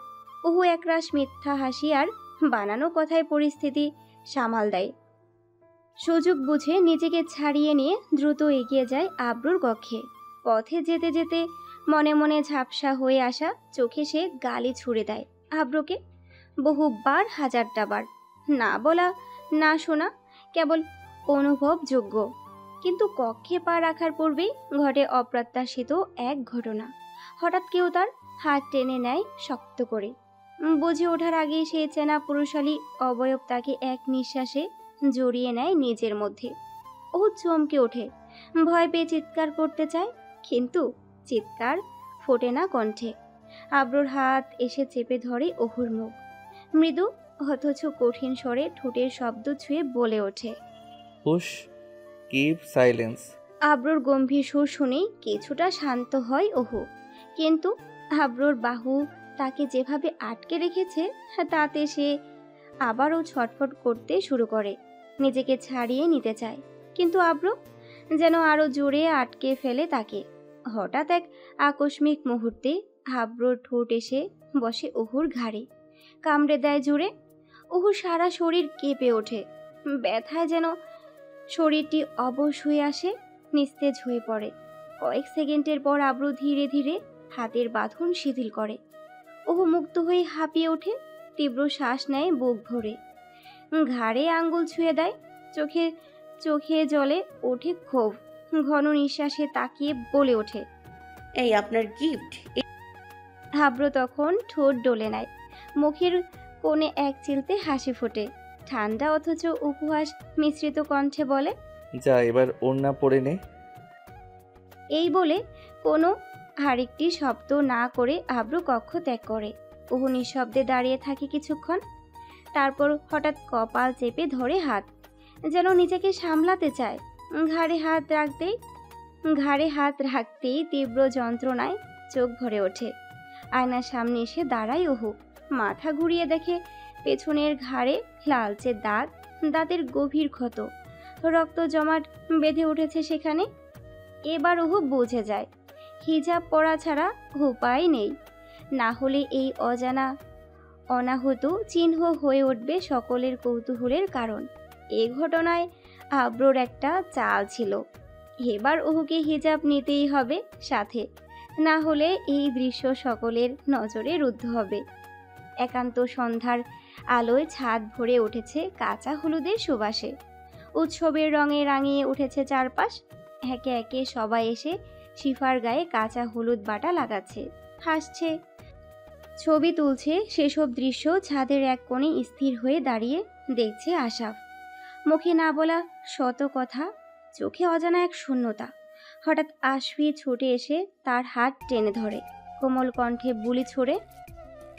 ওহু একরাশ মিথ্যা হাসি আর বানানো কথায় পরিস্থিতি সামাল দেয়। সুযোগ বুঝে নিজেকে ছাড়িয়ে নিয়ে দ্রুত এগিয়ে যায় আব্রুর কক্ষে। পথে যেতে যেতে মনে মনে ঝাপসা হয়ে আসা চোখে সে গালি ছুড়ে দেয় আব্রুকে, বহুবার হাজারটা বার। না বলা না শোনা, কেবল অনুভবযোগ্য। কিন্তু কক্ষে পা রাখার পূর্বেই ঘটে অপ্রত্যাশিত এক ঘটনা। হঠাৎ কেউ তার হাত টেনে নেয় শক্ত করে। বুঝে ওঠার আগেই সে চেনা পুরুষালী অবয়ব তাকে এক নিঃশ্বাসে জড়িয়ে নেয় নিজের মধ্যে। ও চমকে ওঠে, ভয় পেয়ে চিৎকার করতে চায়, কিন্তু চিৎকার ফোটে না কণ্ঠে। আব্রুর হাত এসে চেপে ধরে ওহুর মুখ। মৃদু অথচ কঠিন স্বরে ঠোঁটের শব্দ ছুঁয়ে বলে ওঠে, হুশ, কিপ সাইলেন্স। আব্রুর গম্ভীর সুর শুনেই কিছুটা শান্ত হয় ওহু, কিন্তু আব্রুর বাহু তাকে যেভাবে আটকে রেখেছে তাতে সে আবারও ছটফট করতে শুরু করে। নিজেকে ছাড়িয়ে নিতে চায়, কিন্তু আব্রু যেন আরো জোরে আটকে ফেলে তাকে। হঠাৎ এক আকস্মিক মুহূর্তে আব্রুর ঠোঁট এসে বসে ওহুর ঘাড়ে, কামড়ে দেয় জোরে। ওহুর সারা শরীর কেঁপে ওঠে, ব্যথায় যেন শরীরটি অবশ হয়ে আসে, নিস্তেজ হয়ে পড়ে। কয়েক সেকেন্ডের পর আব্রু ধীরে ধীরে হাতের বাঁধন শিথিল করে। ওহু মুক্ত হয়ে হাঁপিয়ে ওঠে, তীব্র শ্বাস নেয় বুক ভরে, ঘাড়ে আঙ্গুল ছুঁয়ে দেয়। চোখে জলে ওঠে ক্ষোভ। ঘন নিঃশ্বাসে তাকিয়ে বলে ওঠে, এই আপনার গিফট। আব্রু তখন ঠোঁট ডলে নেয়, মুখের কোণে এক চিলতে হাসি ফোটে। ঠান্ডা অথচ উপহাস মিশ্রিত কণ্ঠে বলে, যা এবার ওড়না পরে নে। এই বলে কোনো আরেকটি শব্দ না করে আব্রু কক্ষ ত্যাগ করে। ওহু নিঃশব্দে দাঁড়িয়ে থাকে কিছুক্ষণ, তারপর হঠাৎ কপাল চেপে ধরে হাত, যেন নিজেকে সামলাতে চায়। ঘাড়ে হাত রাখতেই তীব্র যন্ত্রণায় চোখ ভরে ওঠে। আয়নার সামনে এসে দাঁড়ায় ওহু, মাথা ঘুরিয়ে দেখে পেছনের ঘাড়ে লালচে দাঁত, দাঁতের গভীর ক্ষত, রক্ত জমাট বেঁধে উঠেছে সেখানে। এবার ওহু বুঝে যায় হিজাব পরা ছাড়া উপায় নেই, না হলে এই অজানা অনাহত চিহ্ন হয়ে উঠবে সকলের কৌতূহলের কারণ। এই ঘটনায় আব্রুর একটা চাল ছিল, এবার ওহুকে হিজাব নিতেই হবে সাথে, না হলে এই দৃশ্য সকলের নজরে রুদ্ধ হবে। একান্ত সন্ধ্যার আলোয় ছাদ ভরে উঠেছে কাঁচা হলুদের সুবাসে। উৎসবের রঙে রাঙিয়ে উঠেছে চারপাশ। একে একে সবাই এসে শিফার গায়ে কাঁচা হলুদ বাটা লাগাচ্ছে, হাসছে, ছবি তুলছে। সেসব দৃশ্য ছাদের এক কোণে স্থির হয়ে দাঁড়িয়ে দেখছে আশাফ। মুখে না বলা শত কথা, চোখে অজানা এক শূন্যতা। হঠাৎ আশফি ছুটে এসে তার হাত টেনে ধরে, কোমল কণ্ঠে বুলি ছড়ে,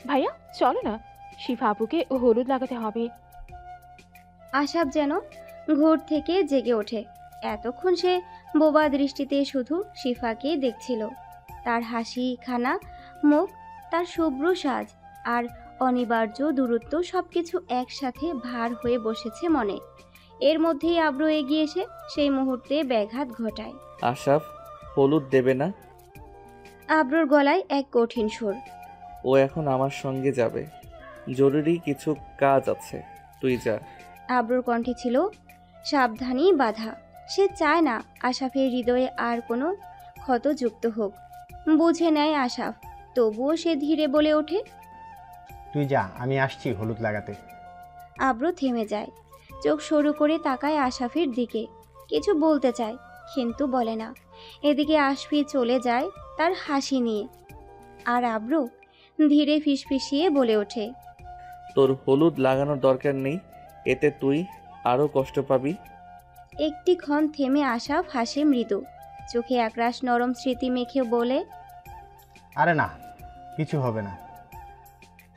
ভাইয়া চলো না, শিফা আপুকে হলুদ লাগাতে হবে। আশাফ যেন ঘোর থেকে জেগে ওঠে। এতক্ষণ সে বোবা দৃষ্টিতে শুধু শিফাকেই দেখছিল। তার হাসি খানা মুখ, তার শুভ্র সাজ আর অনিবার্য দূরত্ব সবকিছু একসাথে ভার হয়ে বসেছে মনে। এর মধ্যেই আব্রু এগিয়ে এসে সেই মুহূর্তে ব্যাঘাত ঘটায়। আশাফ, হলুদ দেবে না? আব্রুর গলায় এক কঠিন সুর। ও এখন আমার সঙ্গে যাবে, জরুরি কিছু কাজ আছে, তুই যা। আব্রুর কণ্ঠে ছিল সাবধানী বাধা। সে চায় না আশাফের হৃদয়ে আর কোনো ক্ষত যুক্ত হোক। বুঝে নেয় আশাফ, তবুও সে ধীরে বলে ওঠে, তুই যা, আমি আসছি হলুদ লাগাতে। আব্রু থেমে যায়, চোখ সরু করে তাকায় আশাফের দিকে। কিছু বলতে চায় কিন্তু বলে না। এদিকে আশফি চলে যায় তার হাসি নিয়ে, আর আব্রু ধীরে ফিসফিসিয়ে বলে ওঠে, তোর হলুদ লাগানোর দরকার নেই, এতে তুই আরও কষ্ট পাবি। একটি ক্ষণ থেমে আশাফ হাসে মৃদু, চোখে একরাশ নরম স্মৃতি মেখে বলে, আরে না, কিছু হবে না।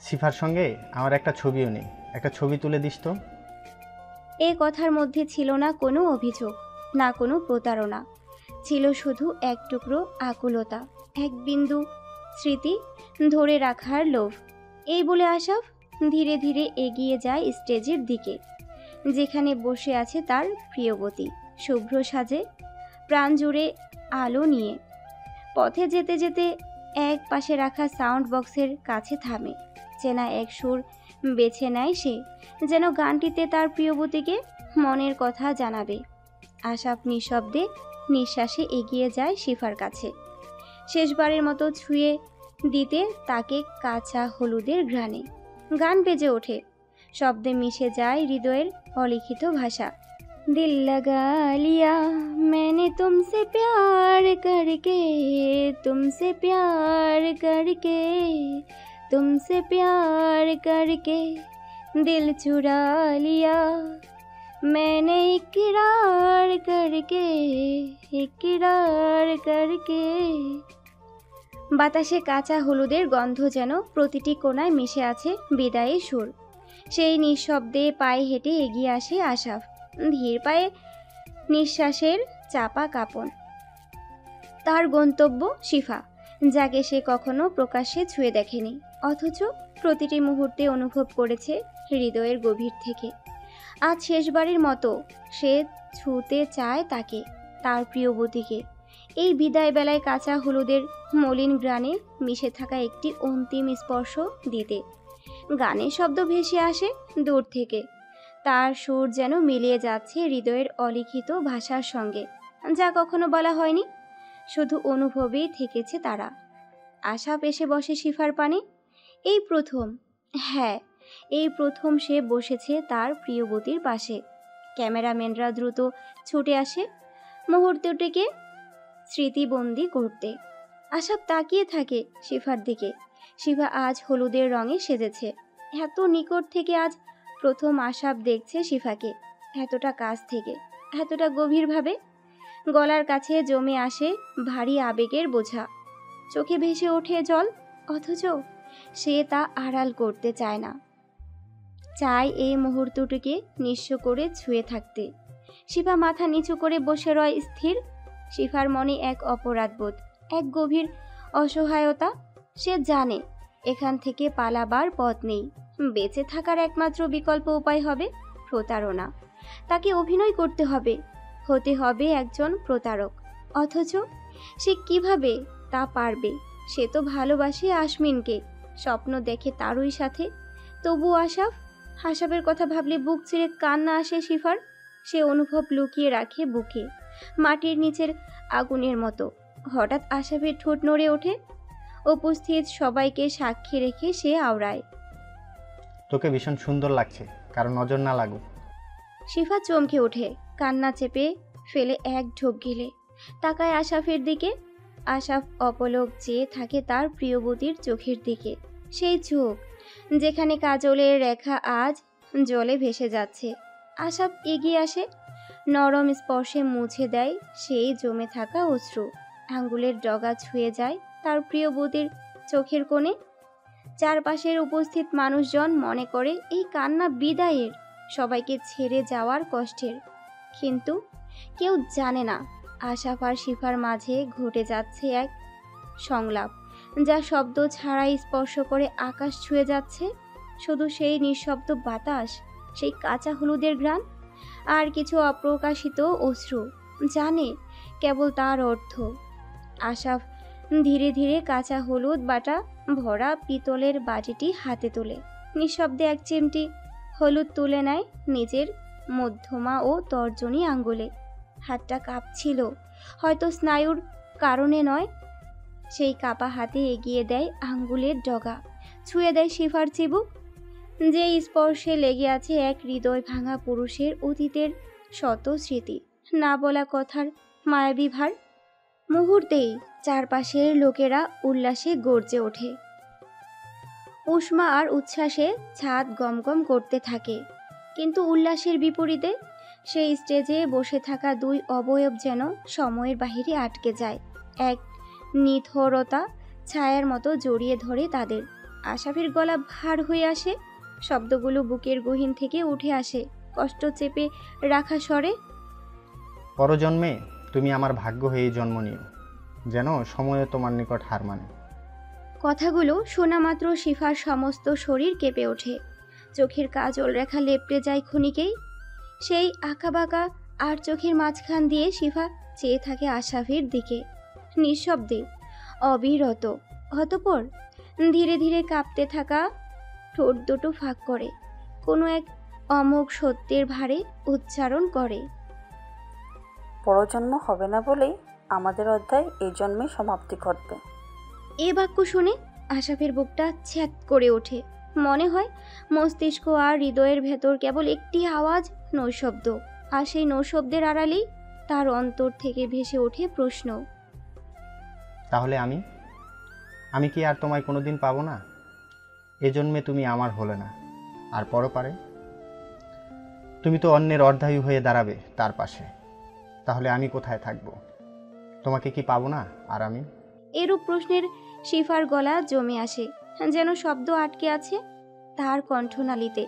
শিফার সঙ্গে আমার একটা ছবিও নেই, একটা ছবি তুলে দিস তো। এ কথার মধ্যে ছিল না কোনো অভিযোগ, না কোনো প্রতারণা, ছিল শুধু এক টুকরো আকুলতা, এক বিন্দু স্মৃতি ধরে রাখার লোভ। এই বলে আশাফ ধীরে ধীরে এগিয়ে যায় স্টেজের দিকে, যেখানে বসে আছে তার প্রিয়বতী শুভ্র সাজে, প্রাণ জুড়ে আলো নিয়ে। পথে যেতে যেতে এক পাশে রাখা সাউন্ড বক্সের কাছে থামে। চেনা এক সুর বেছে নেয় সে, যেন গানটিতে তার প্রিয়বতীকে মনের কথা জানাবে। আশাপ নিঃশব্দে নিঃশ্বাসে এগিয়ে যায় শিফার কাছে, শেষবারের মতো ছুঁয়ে দিতে তাকে কাঁচা হলুদের ঘ্রাণে। গান বেজে ওঠে, শব্দে মিশে যায় হৃদয়ের অলিখিত ভাষা। दिल लगा लिया मैंने तुमसे प्यार करके, तुमसे प्यार करके, तुमसे प्यार करके दिल चुरा लिया मैंने इकरार करके, इकरार करके। বাতাসে কাঁচা হলুদের গন্ধ যেন প্রতিটি কোণায় মিশে আছে বিদায়ের সুর। সেই নিঃশব্দে পায়ে হেঁটে এগিয়ে আসে আশাফ, ধীর পায়ে, নিঃশ্বাসের চাপা কাঁপন। তার গন্তব্য শিফা, যাকে সে কখনো প্রকাশ্যে ছুঁয়ে দেখেনি, অথচ প্রতিটি মুহূর্তে অনুভব করেছে হৃদয়ের গভীর থেকে। আজ শেষবারের মতো সে ছুঁতে চায় তাকে, তার প্রিয়বতীকে। এই বিদায় বেলায় কাঁচা হলুদের মলিন গ্রানে মিশে থাকা একটি অন্তিম স্পর্শ দিতে। গানের শব্দ ভেসে আসে দূর থেকে, তার সুর যেন মিলিয়ে যাচ্ছে হৃদয়ের অলিখিত ভাষার সঙ্গে, যা কখনো বলা হয়নি, শুধু অনুভবেই থেকেছে তারা। আশাপ এসে বসে শিফার পানে। এই প্রথম, হ্যাঁ এই প্রথম সে বসেছে তার প্রিয়বতীর পাশে। ক্যামেরাম্যানরা দ্রুত ছুটে আসে মুহূর্তটিকে স্মৃতিবন্দি করতে। আশাপ তাকিয়ে থাকে শিফার দিকে। শিফা আজ হলুদের রঙে সেজেছে। এত নিকট থেকে আজ প্রথম আশাপ দেখছে শিফাকে, এতটা কাছ থেকে, এতটা গভীরভাবে। গলার কাছে জমে আসে ভারী আবেগের বোঝা, চোখে ভেসে ওঠে জল, অথচ সে তা আড়াল করতে চায় না, চায় এই মুহূর্তটিকে নিঃস্ব করে ছুঁয়ে থাকতে। শিফা মাথা নিচু করে বসে রয় স্থির। শিফার মনে এক অপরাধবোধ, এক গভীর অসহায়তা। সে জানে এখান থেকে পালাবার পথ নেই, বেঁচে থাকার একমাত্র বিকল্প উপায় হবে প্রতারণা। তাকে অভিনয় করতে হবে, হতে হবে একজন প্রতারক। অথচ সে কিভাবে তা পারবে? সে তো ভালোবাসে আসমিনকে, স্বপ্ন দেখে তারই সাথে। তবু আশাফের কথা ভাবলে বুক ছিঁড়ে কান্না আসে শিফার। সে অনুভব লুকিয়ে রাখে বুকে, মাটির নিচের আগুনের মতো। হঠাৎ আশাফের ঠোঁট নড়ে ওঠে। উপস্থিত সবাইকে সাক্ষী রেখে সে আওড়ায়, তোকে ভীষণ সুন্দর লাগছে, কারণ নজর না লাগুক। শিফা চমকে ওঠে, কান্না চেপে ফেলে এক ঢোক গিলে তাকায় আশাফের দিকে। আশাফ অপলক চেয়ে থাকে তার প্রিয়বতীর চোখের দিকে, সেই চোখ যেখানে কাজলের রেখা আজ জলে ভেসে যাচ্ছে। আশাফ এগিয়ে আসে, নরম স্পর্শে মুছে দেয় সেই জমে থাকা অশ্রু। আঙ্গুলের ডগা ছুঁয়ে যায় তার প্রিয়বতীর চোখের কোণে। চারপাশের উপস্থিত মানুষজন মনে করে এই কান্না বিদায়ের, সবাইকে ছেড়ে যাওয়ার কষ্টের। কিন্তু কেউ জানে না আশাফ আর শিফার মাঝে ঘটে যাচ্ছে এক সংলাপ, যা শব্দ ছাড়াই স্পর্শ করে আকাশ ছুঁয়ে যাচ্ছে। শুধু সেই নিঃশব্দ বাতাস, সেই কাঁচা হলুদের ঘ্রাণ, আর কিছু অপ্রকাশিত অশ্রু, জানে কেবল তার অর্থ। আশাফ ধীরে ধীরে কাঁচা হলুদ বাটা ভরা পিতলের বাটিটি হাতে তোলে, নিঃশব্দে এক চিমটি হলুদ তুলে নেয় নিজের মধ্যমা ও তর্জনী আঙ্গুলে। হাতটা কাঁপছিল, হয়তো স্নায়ুর কারণে নয়। সেই কাপা হাতে এগিয়ে দেয় আঙ্গুলের ডগা, ছুঁয়ে দেয় শিফার চিবুক, যে স্পর্শে লেগে আছে এক হৃদয় ভাঙা পুরুষের অতীতের শত স্মৃতি, না বলা কথার মায়াবী ভার। মুহূর্তেই চারপাশের লোকেরা উল্লাসে গর্জে ওঠে। উষ্মা আর উচ্ছ্বাসে ছাদ গমগম করতে থাকে। কিন্তু উল্লাসের বিপরীতে সেই স্টেজে বসে থাকা দুই অবয়ব যেন সময়ের বাহিরে আটকে যায়। এক নিথরতা ছায়ার মতো জড়িয়ে ধরে তাদের। আশাফের গলা ভার হয়ে আসে, শব্দগুলো বুকের গহীন থেকে উঠে আসে কষ্ট চেপে রাখা স্বরে। পরজন্মে তুমি আমার ভাগ্য হয়ে জন্ম নিও, যেন সময়ে তোমার নিকট হার মানে। কথাগুলো শোনা মাত্র শিফার সমস্ত শরীর কেঁপে ওঠে। চোখের কাজল রেখা লেপটে যায় ক্ষণিকেই। সেই আঁকাবাঁকা আর চোখের মাঝখান দিয়ে শিফা চেয়ে থাকে আশাফের দিকে, নিঃশব্দে, অবিরত। অতঃপর ধীরে ধীরে কাঁপতে থাকা ঠোঁট দুটো ফাঁক করে কোনো এক অমোঘ সত্যের ভারে উচ্চারণ করে, পরজন্ম হবে না বলেই আমাদের অধ্যায় এই জন্মে সমাপ্তি ঘটবে। এ বাক্য শুনে আশাফের বুকটা ছ্যাঁত করে ওঠে। মনে হয় মস্তিষ্ক আর হৃদয়ের ভেতর কেবল একটি আওয়াজ, নৈশব্দ। আর সেই নৈশব্দের আড়ালেই তার অন্তর থেকে ভেসে ওঠে প্রশ্ন, তাহলে আমি কি আর তোমায় কোনোদিন পাবো না? এ জন্মে তুমি আমার হলে না, আর পরপারে তুমি তো অন্যের অর্ধায়ু হয়ে দাঁড়াবে তার পাশে। তাহলে আমি কোথায় থাকবো? তোমাকে কি পাবো না আর আমি? এরূপ প্রশ্নের শিফার গলা জমে আসে, যেন শব্দ আটকে আছে তার কণ্ঠনালীতে।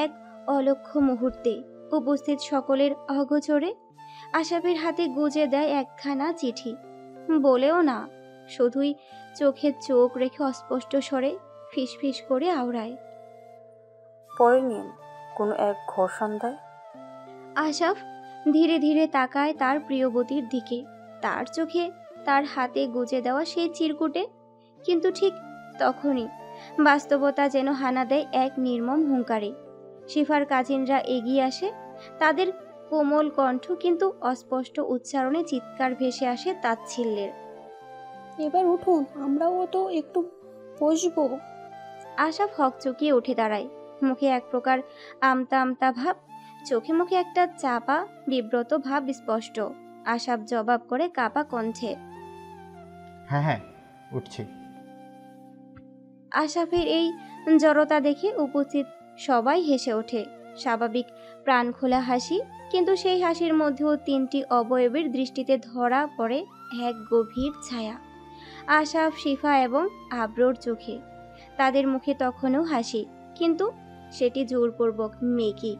এক অলক্ষ্য মুহূর্তে উপস্থিত সকলের অগোচরে আশাফের হাতে গুজে দেয় একখানা চিঠি। বলেও না, শুধুই চোখে চোখ রেখে অস্পষ্ট স্বরে ফিসফিস করে আওড়ায়, পরে নিন কোনো এক ঘোর সন্ধ্যায়। আশাফ ধীরে ধীরে তাকায় তার প্রিয়বতীর দিকে, তার চোখে তার হাতে গুজে দেওয়া সেই চিরকুটে। কিন্তু ঠিক তখনই বাস্তবতা যেন হানা দেয় এক নির্মম হুঙ্কারে। শিফার কাজিনরা এগিয়ে আসে, তাদের কোমল কণ্ঠ কিন্তু অস্পষ্ট উচ্চারণে চিৎকার ভেসে আসে তাচ্ছিল্যের, এবার উঠুন, আমরাও তো একটু বসবো। আশাফ হকচকিয়ে উঠে দাঁড়ায়, মুখে এক প্রকার আমতা আমতা ভাব, চোখে মুখে একটা চাপা বিব্রত ভাব স্পষ্ট। আশাফ জবাব করে কাপা কণ্ঠে, হ্যাঁ উঠছি। আশাফের এই জড়তা দেখে উপস্থিত সবাই হেসে ওঠে, স্বাভাবিক প্রাণ খোলা হাসি। কিন্তু সেই হাসির মধ্যেও তিনটি অবয়বের দৃষ্টিতে ধরা পড়ে এক গভীর ছায়া, আশাফ, শিফা এবং আব্রোর চোখে। তাদের মুখে তখনও হাসি, কিন্তু সেটি জোরপূর্বক মেকি,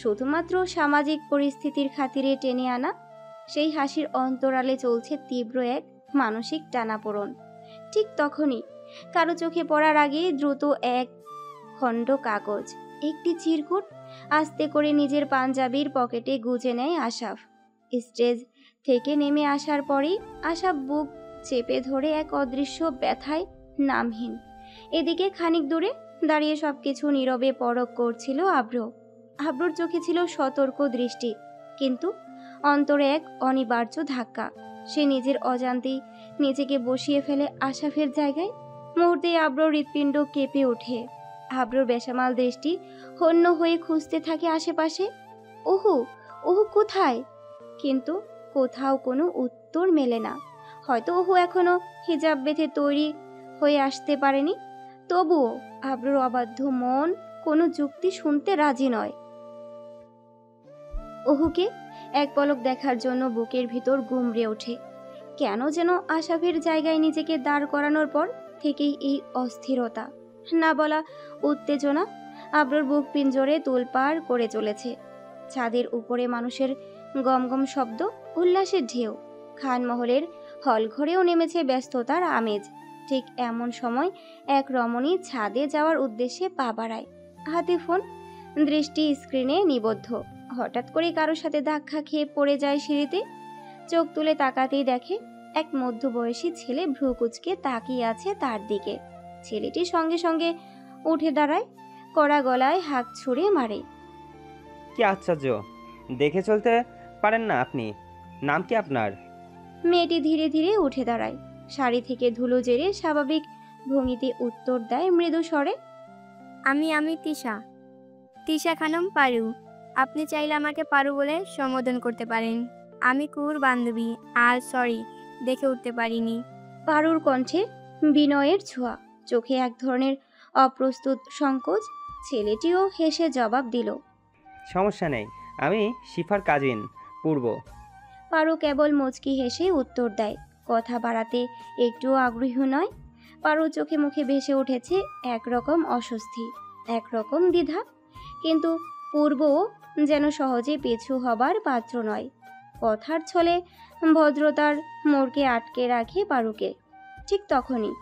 শুধুমাত্র সামাজিক পরিস্থিতির খাতিরে টেনে আনা। সেই হাসির অন্তরালে চলছে তীব্র এক মানসিক টানাপোড়েন। ঠিক তখনই কারো চোখে পড়ার আগে দ্রুত এক খণ্ড কাগজ, একটি চিরকুট আস্তে করে নিজের পাঞ্জাবির পকেটে গুজে নেয় আশাফ। স্টেজ থেকে নেমে আসার পরেই আশাফ বুক চেপে ধরে এক অদৃশ্য ব্যথায় নামহীন। এদিকে খানিক দূরে দাঁড়িয়ে সবকিছু নীরবে পরখ করছিল আব্র। আব্রোর চোখে ছিল সতর্ক দৃষ্টি, কিন্তু অন্তরে এক অনিবার্য ধাক্কা। সে নিজের অজান্তেই নিজেকে বসিয়ে ফেলে আশাফের জায়গায়। মুহূর্তে আব্রোর হৃৎপিণ্ড কেঁপে ওঠে। আব্রোর বেসামাল দৃষ্টি হন্য হয়ে খুঁজতে থাকে আশেপাশে, ওহু ওহু কোথায়? কিন্তু কোথাও কোনো উত্তর মেলে না। হয়তো ওহু এখনো হিজাব বেঁধে তৈরি হয়ে আসতে পারেনি। তবুও আব্রোর অবাধ্য মন কোনো যুক্তি শুনতে রাজি নয়। ওহুকে এক পলক দেখার জন্য বুকের ভিতর গুমড়ে ওঠে। কেন যেন আশাফের জায়গায় নিজেকে দাঁড় করানোর পর থেকেই এই অস্থিরতা, না বলা উত্তেজনা আব্রোর বুক পিঞ্জরে তোলপাড় করে চলেছে। ছাদের উপরে মানুষের গমগম শব্দ, উল্লাসের ঢেউ, খানমহলের হলঘরেও নেমেছে ব্যস্ততার আমেজ। ঠিক এমন সময় এক রমণী ছাদে যাওয়ার উদ্দেশ্যে পা বাড়ায়, হাতে ফোন, দৃষ্টি স্ক্রিনে নিবদ্ধ। হঠাৎ করে কারোর সাথে ধাক্কা খেয়ে পড়ে যায় সিঁড়িতে। চোখ তুলে তাকাতেই দেখে এক মধ্যবয়সী ছেলে ভ্রু কুঁচকে তাকিয়ে আছে তার দিকে। ছেলেটি সঙ্গে সঙ্গে উঠে দাঁড়ায়, কড়া গলায় হাঁক ছুঁড়ে মারে, কি আশ্চর্য, দেখে চলতে পারেন না আপনি? নাম কি আপনার? মেয়েটি ধীরে ধীরে উঠে দাঁড়ায়, শাড়ি থেকে ধুলো জেরে স্বাভাবিক ভঙ্গিতে উত্তর দেয় মৃদু স্বরে, আমি তিশা খানম পারু। আপনি চাইলে আমাকে পারু বলে সম্বোধন করতে পারেন। আমি কুহুর বান্ধবী। আর সরি, দেখে উঠতে পারিনি। পারুর কণ্ঠে বিনয়ের ছোঁয়া, চোখে এক ধরনের অপ্রস্তুত সংকোচ। ছেলেটিও হেসে জবাব দিল, সমস্যা নেই, আমি শিফার কাজিন পূর্ব। পারু কেবল মুচকি হেসে উত্তর দেয়, কথা বাড়াতে একটুও আগ্রহী নয়। পারুর চোখে মুখে ভেসে উঠেছে একরকম অস্বস্তি, একরকম দ্বিধা। কিন্তু পূর্বও যেন সহজে পিছু হবার পাত্র নয়। কথার ছলে ভদ্রতার মোড়কে আটকে রাখে পারুকে। ঠিক তখনই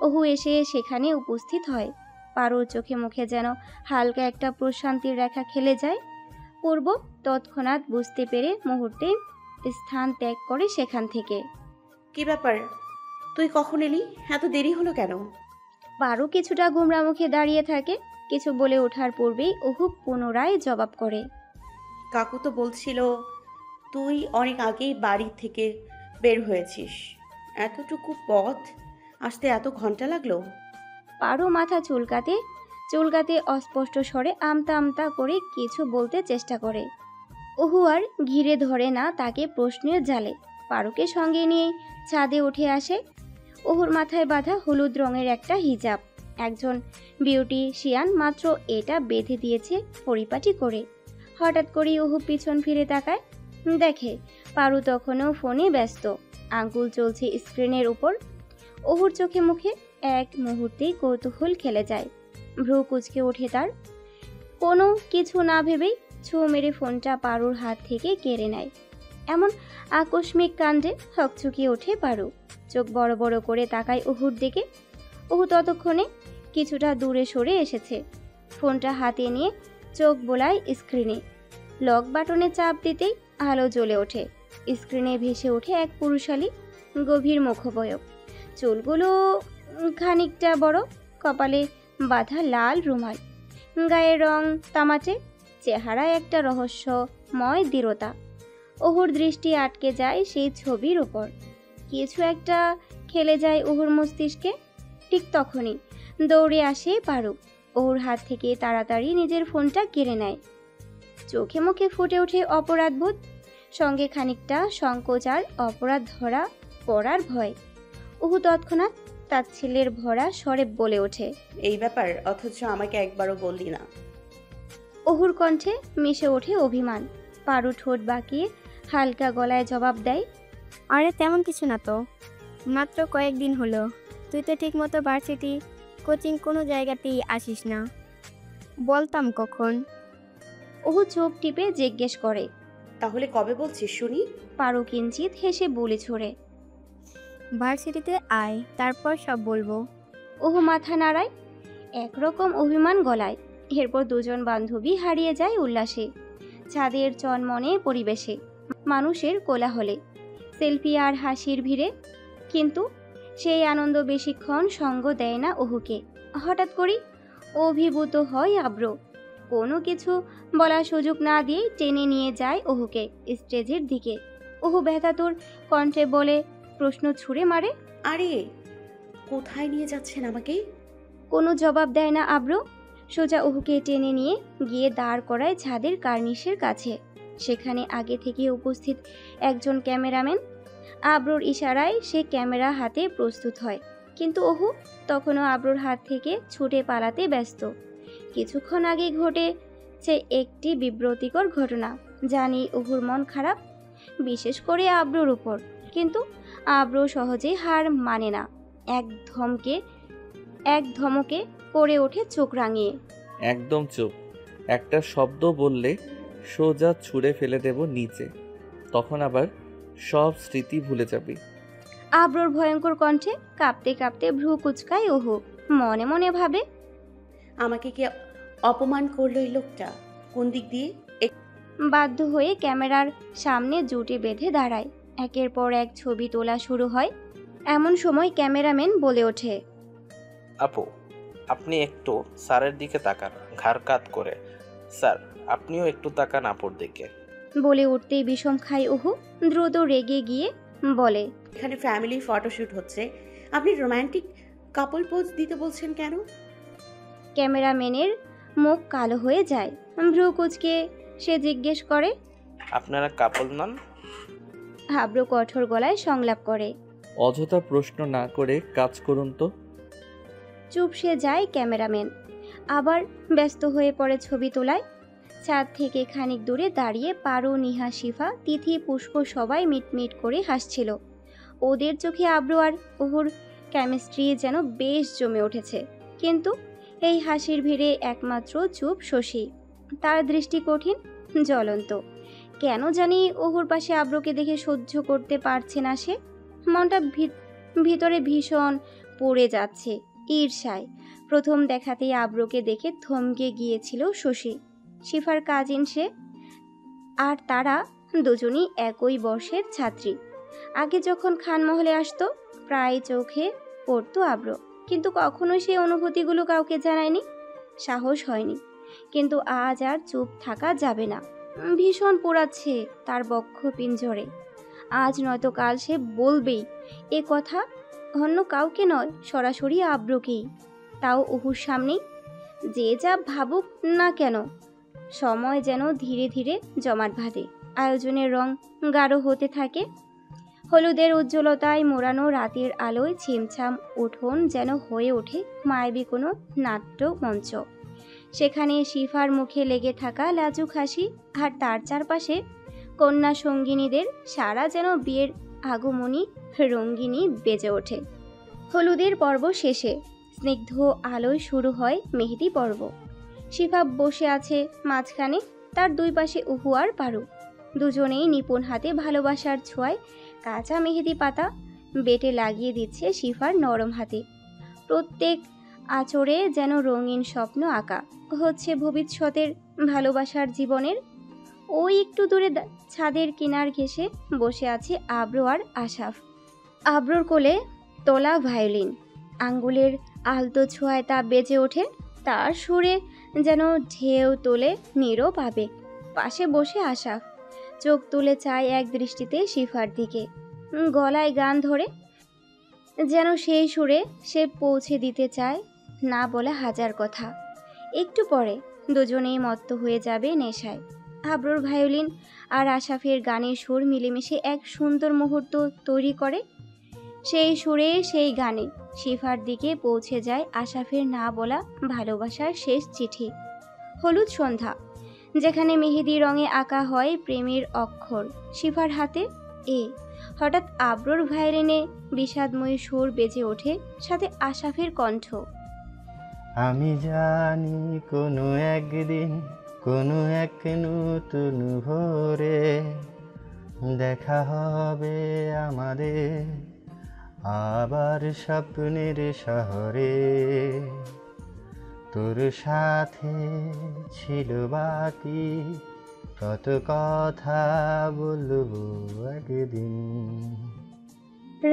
অহু এসে সেখানে উপস্থিত হয়। পারুর চোখে মুখে যেন হালকা একটা প্রশান্তির রেখা খেলে যায়। পূর্ব তৎক্ষণাৎ বুঝতে পেরে মুহূর্তে স্থান ত্যাগ করে সেখান থেকে। কি ব্যাপার, তুই কখন এলি? এত দেরি হলো কেন? পারু কিছুটা গোমরা মুখে দাঁড়িয়ে থাকে। কিছু বলে ওঠার পূর্বেই অহু পুনরায় জবাব করে, কাকু তো বলছিল তুই অনেক আগেই বাড়ি থেকে বের হয়েছিস। এতটুকু পথ আসতে এত ঘন্টা লাগলো? পারু মাথা চুলকাতে চুলকাতে অস্পষ্ট স্বরে আমতা আমতা করে কিছু বলতে চেষ্টা করে। অহু আর ঘিরে ধরে না তাকে প্রশ্নের জালে। পারুকে সঙ্গে নিয়ে ছাদে উঠে আসে। অহুর মাথায় বাঁধা হলুদ রঙের একটা হিজাব। একজন বিউটিশিয়ান মাত্র এটা বেঁধে দিয়েছে পরিপাটি করে। হঠাৎ করেই অহু পিছন ফিরে তাকায়, দেখে পারু তখনও ফোনে ব্যস্ত। আঙ্গুল চলছে স্ক্রিনের উপর। অহুর চোখে মুখে এক মুহূর্তেই কৌতূহল খেলে যায়। ভ্রু কুঁচকে ওঠে তার। কোনো কিছু না ভেবেই ছো মেরে ফোনটা পারুর হাত থেকে কেড়ে নেয়। এমন আকস্মিক কাণ্ডে হকচকিয়ে ওঠে পারু। চোখ বড় বড় করে তাকায় অহুর দিকে। অহু ততক্ষণে কিছুটা দূরে সরে এসেছে। ফোনটা হাতে নিয়ে চোখ বোলায় স্ক্রিনে। লক বাটনে চাপ দিতেই আলো জ্বলে ওঠে। স্ক্রিনে ভেসে ওঠে এক পুরুষালী গভীর মুখবয়ব। চুলগুলো খানিকটা বড়, কপালে বাঁধা লাল রুমাল, গায়ের রং তামাটে, চেহারায় একটা রহস্যময় দৃঢ়তা। অহুর দৃষ্টি আটকে যায় সেই ছবির উপর। কিছু একটা খেলে যায় অহুর মস্তিষ্কে। ঠিক তখনই দৌড়ে আসে পারু। অহুর হাত থেকে তাড়াতাড়ি নিজের ফোনটা কেড়ে নেয়। চোখে মুখে ফুটে ওঠে অপরাধবোধ, সঙ্গে খানিকটা সংকোচ আর অপরাধ ধরা পড়ার ভয়। অহু তৎক্ষণাৎ তাচ্ছিল্যের ভরা স্বরে বলে ওঠে, এই ব্যাপার, অথচ আমাকে একবারও বললি না। অহুর কণ্ঠে মিশে ওঠে অভিমান। পারু ঠোঁট বাঁকিয়ে হালকা গলায় জবাব দেয়, আরে তেমন কিছু না তো, মাত্র কয়েকদিন হলো। তুই তো ঠিক মতো ভার্সিটি কোচিং কোনো জায়গাতেই আসিস না, বলতাম কখন। অহু চোখ টিপে জিজ্ঞেস করে, তাহলে কবে বলছিস শুনি? পারু কিঞ্চিত হেসে বলে ছোড়ে, ভার্সিটিতে আয়, তারপর সব বলবো। অহু মাথা নাড়ায় একরকম অভিমান গলায়। এরপর দুজন বান্ধবী হারিয়ে যায় উল্লাসে, ছাদের চনমনে পরিবেশে, মানুষের কোলাহলে, সেলফি আর হাসির ভিড়ে। কিন্তু সেই আনন্দ বেশিক্ষণ সঙ্গ দেয় না অহুকে। হঠাৎ করেই অভিভূত হয় আব্র। কোনো কিছু বলার সুযোগ না দিয়ে টেনে নিয়ে যায় অহুকে স্টেজের দিকে। অহু ব্যথাতুর কণ্ঠে বলে, প্রশ্ন ছুঁড়ে মারে, আরে কোথায় নিয়ে যাচ্ছেন আমাকে? কোনো জবাব দেয় না আব্র। সোজা অহুকে টেনে নিয়ে গিয়ে দাঁড় করায় ছাদের কার্নিশের কাছে। সেখানে আগে থেকে উপস্থিত একজন ক্যামেরাম্যান। আব্রোর ইশারায় সে ক্যামেরা হাতে প্রস্তুত হয়, কিন্তু অহু তখনও আব্রোর হাত থেকে ছুটে পালাতে ব্যস্ত। কিছুক্ষণ আগে ঘটেছে একটি বিব্রতিকর ঘটনা। জানি অহুর মন খারাপ, বিশেষ করে আব্রোর উপর, কিন্তু আব্রো সহজে হার মানে না। এক ধমকে করে ওঠে চোখ রাঙিয়ে, একদম চুপ। একটা শব্দ বললে সোজা ছুঁড়ে ফেলে দেব নিচে, তখন আবার সব স্মৃতি ভুলে যাবি। আব্রোর ভয়ঙ্কর কণ্ঠে কাঁপতে কাঁপতে ভ্রু কুচকায় অহু। মনে মনে ভাবে, আমাকে কি অপমান করলো এই লোকটা? কোন দিক দিয়ে? বাধ্য হয়ে ক্যামেরার সামনে জুটে বেঁধে দাঁড়ায়। একের পর এক ছবি তোলা শুরু হয়। এমন সময় ক্যামেরাম্যান বলে ওঠে, আপু, আপনি একটু স্যারের দিকে তাকান, ঘাড় কাত করে। স্যার, আপনিও একটু তাকান আপুর দিকে। বলে উঠতেই বিষম খায় অহু। দ্রুত রেগে গিয়ে বলে, এখানে ফ্যামিলি ফটোশ্যুট হচ্ছে, আপনি রোমান্টিক কাপল পোজ দিতে বলছেন কেন? ক্যামেরাম্যানের মুখ কালো হয়ে যায়। ভ্রু কুচকে সে জিজ্ঞেস করে, আপনারা কাপল নন? আব্রো কঠোর গলায় সংলাপ করে, অযথা প্রশ্ন না করে কাজ করুন তো। চুপ সে যায় ক্যামেরাম্যান। আবার ব্যস্ত হয়ে পড়ে ছবি তোলায়। ছাদ থেকে খানিক দূরে দাঁড়িয়ে পারু, নিহা, শিফা, তিথি, পুষ্প সবাই মিটমিট করে হাসছিল। ওদের চোখে আব্রু আর ওহুর কেমিস্ট্রি যেন বেশ জমে উঠেছে। কিন্তু এই হাসির ভিড়ে একমাত্র চুপ শশী। তার দৃষ্টি কঠিন, জ্বলন্ত। কেন জানি ওহুর পাশে আব্রুকে দেখে সহ্য করতে পারছে না সে। মনটা ভিতরে ভীষণ পড়ে যাচ্ছে ঈর্ষায়। প্রথম দেখাতেই আব্রোকে দেখে থমকে গিয়েছিল শশী। শিফার কাজিন সে, আর তারা দুজনই একই বর্ষের ছাত্রী। আগে যখন খানমহলে আসতো প্রায় চোখে পড়তো আব্র, কিন্তু কখনো সেই অনুভূতিগুলো কাউকে জানায়নি, সাহস হয়নি। কিন্তু আজ আর চুপ থাকা যাবে না। ভীষণ পোড়াচ্ছে তার বক্ষ পিঞ্জরে। আজ নয়তো কাল সে বলবেই এ কথা, অন্য কাউকে নয়, সরাসরি আব্রকেই, তাও অহুর সামনেই। যে যা ভাবুক না কেন, সময় যেন ধীরে ধীরে জমাট বাঁধে। আয়োজনের রং গাঢ় হতে থাকে। হলুদের উজ্জ্বলতায় মোড়ানো রাতের আলোয় ছিমছাম উঠোন যেন হয়ে ওঠে মায়াবী কোনো নাট্য মঞ্চ। সেখানে শিফার মুখে লেগে থাকা লাজুক হাসি, আর তার চারপাশে কন্যা সঙ্গিনীদের সারা যেন বিয়ের আগমনী রঙ্গিনী বেজে ওঠে। হলুদের পর্ব শেষে স্নিগ্ধ আলোয় শুরু হয় মেহেদি পর্ব। শিফা বসে আছে মাঝখানে, তার দুই পাশে উহু আর পারু। দুজনেই নিপুণ হাতে ভালোবাসার ছোঁয়ায় কাঁচা মেহেদি পাতা বেটে লাগিয়ে দিচ্ছে শিফার নরম হাতে। প্রত্যেক আঁচড়ে যেন রঙিন স্বপ্ন আঁকা হচ্ছে ভবিষ্যতের ভালোবাসার জীবনের। ওই একটু দূরে ছাদের কিনার ঘেঁষে বসে আছে আব্র আর আশাফ। আব্রর কোলে তোলা ভায়োলিন, আঙ্গুলের আলতো ছোঁয়ায় তা বেজে ওঠে। তার সুরে যেন ঢেউ তোলে নীরব আবেগ। পাশে বসে আশাফ চোখ তুলে চায় এক দৃষ্টিতে শিফার দিকে, গলায় গান ধরে যেন সেই সুরে সে পৌঁছে দিতে চায় না বলা হাজার কথা। একটু পরে দুজনেই মত্ত হয়ে যাবে নেশায়। আব্রর ভায়োলিন আর আশাফের গানের সুর মিলেমিশে এক সুন্দর মুহূর্ত তৈরি করে। সেই সুরে সেই গানে শিফার দিকে পৌঁছে যায় আশাফের না বলা ভালোবাসার শেষ চিঠি। হলুদ সন্ধ্যা, যেখানে মেহেদি রঙে আঁকা হয় প্রেমের অক্ষর শিফার হাতে। হঠাৎ আব্রর ভায়োলিনে বিষাদময়ী সুর বেজে ওঠে, সাথে আশাফের কণ্ঠ। আমি জানি কোনো একদিন কোনো এক নতুন ভোরে দেখা হবে আমাদের আবার স্বপ্নের শহরে। তোর সাথে ছিল বাকি কত কথা বলবো একদিন।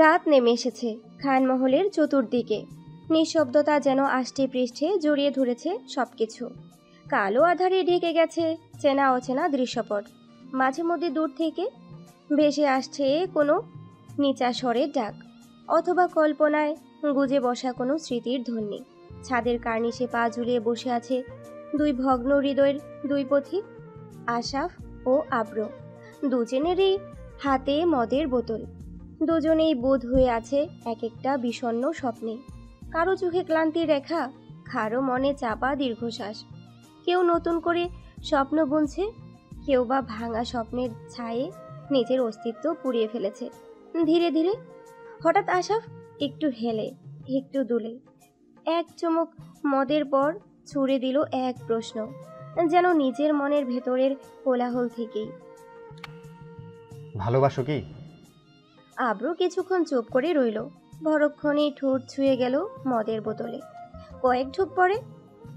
রাত নেমে এসেছে খানমহলের চতুর্দিকে। নিঃশব্দতা যেন আষ্টে পৃষ্ঠে জড়িয়ে ধরেছে সবকিছু। কালো আধারে ঢেকে গেছে চেনা অচেনা দৃশ্যপট। মাঝে মধ্যে দূর থেকে ভেসে আসছে কোনো নিচা স্বরের ডাক, অথবা কল্পনায় গুজে বসা কোনো স্মৃতির ধ্বনি। ছাদের কার্নিশে পা ঝুলিয়ে বসে আছে দুই ভগ্ন হৃদয়ের দুই পথিক, আশাফ ও আব্র। দুজনেরই হাতে মদের বোতল। দুজনেই বোধ হয়ে আছে এক একটা বিষণ্ণ স্বপ্নে। কারো চোখে ক্লান্তির রেখা, কারো মনে চাপা দীর্ঘশ্বাস। কেউ নতুন করে স্বপ্ন বুনছে, কেউ বা ভাঙা স্বপ্নের ছায়ে নিজের অস্তিত্ব পুড়িয়ে ফেলেছে। ধীরে ধীরে হঠাৎ আশাফ একটু হেলে, একটু দুলে। এক চমক মদের পর ছুড়ে দিল এক প্রশ্ন, যেন নিজের মনের ভেতরের কোলাহল থেকেই। ভালোবাসো কি? আব্র কিছুক্ষণ চুপ করে রইল। ভরক্ষণে ঠোঁট ছুঁয়ে গেল মদের বোতলে। কয়েক ঢোক পরে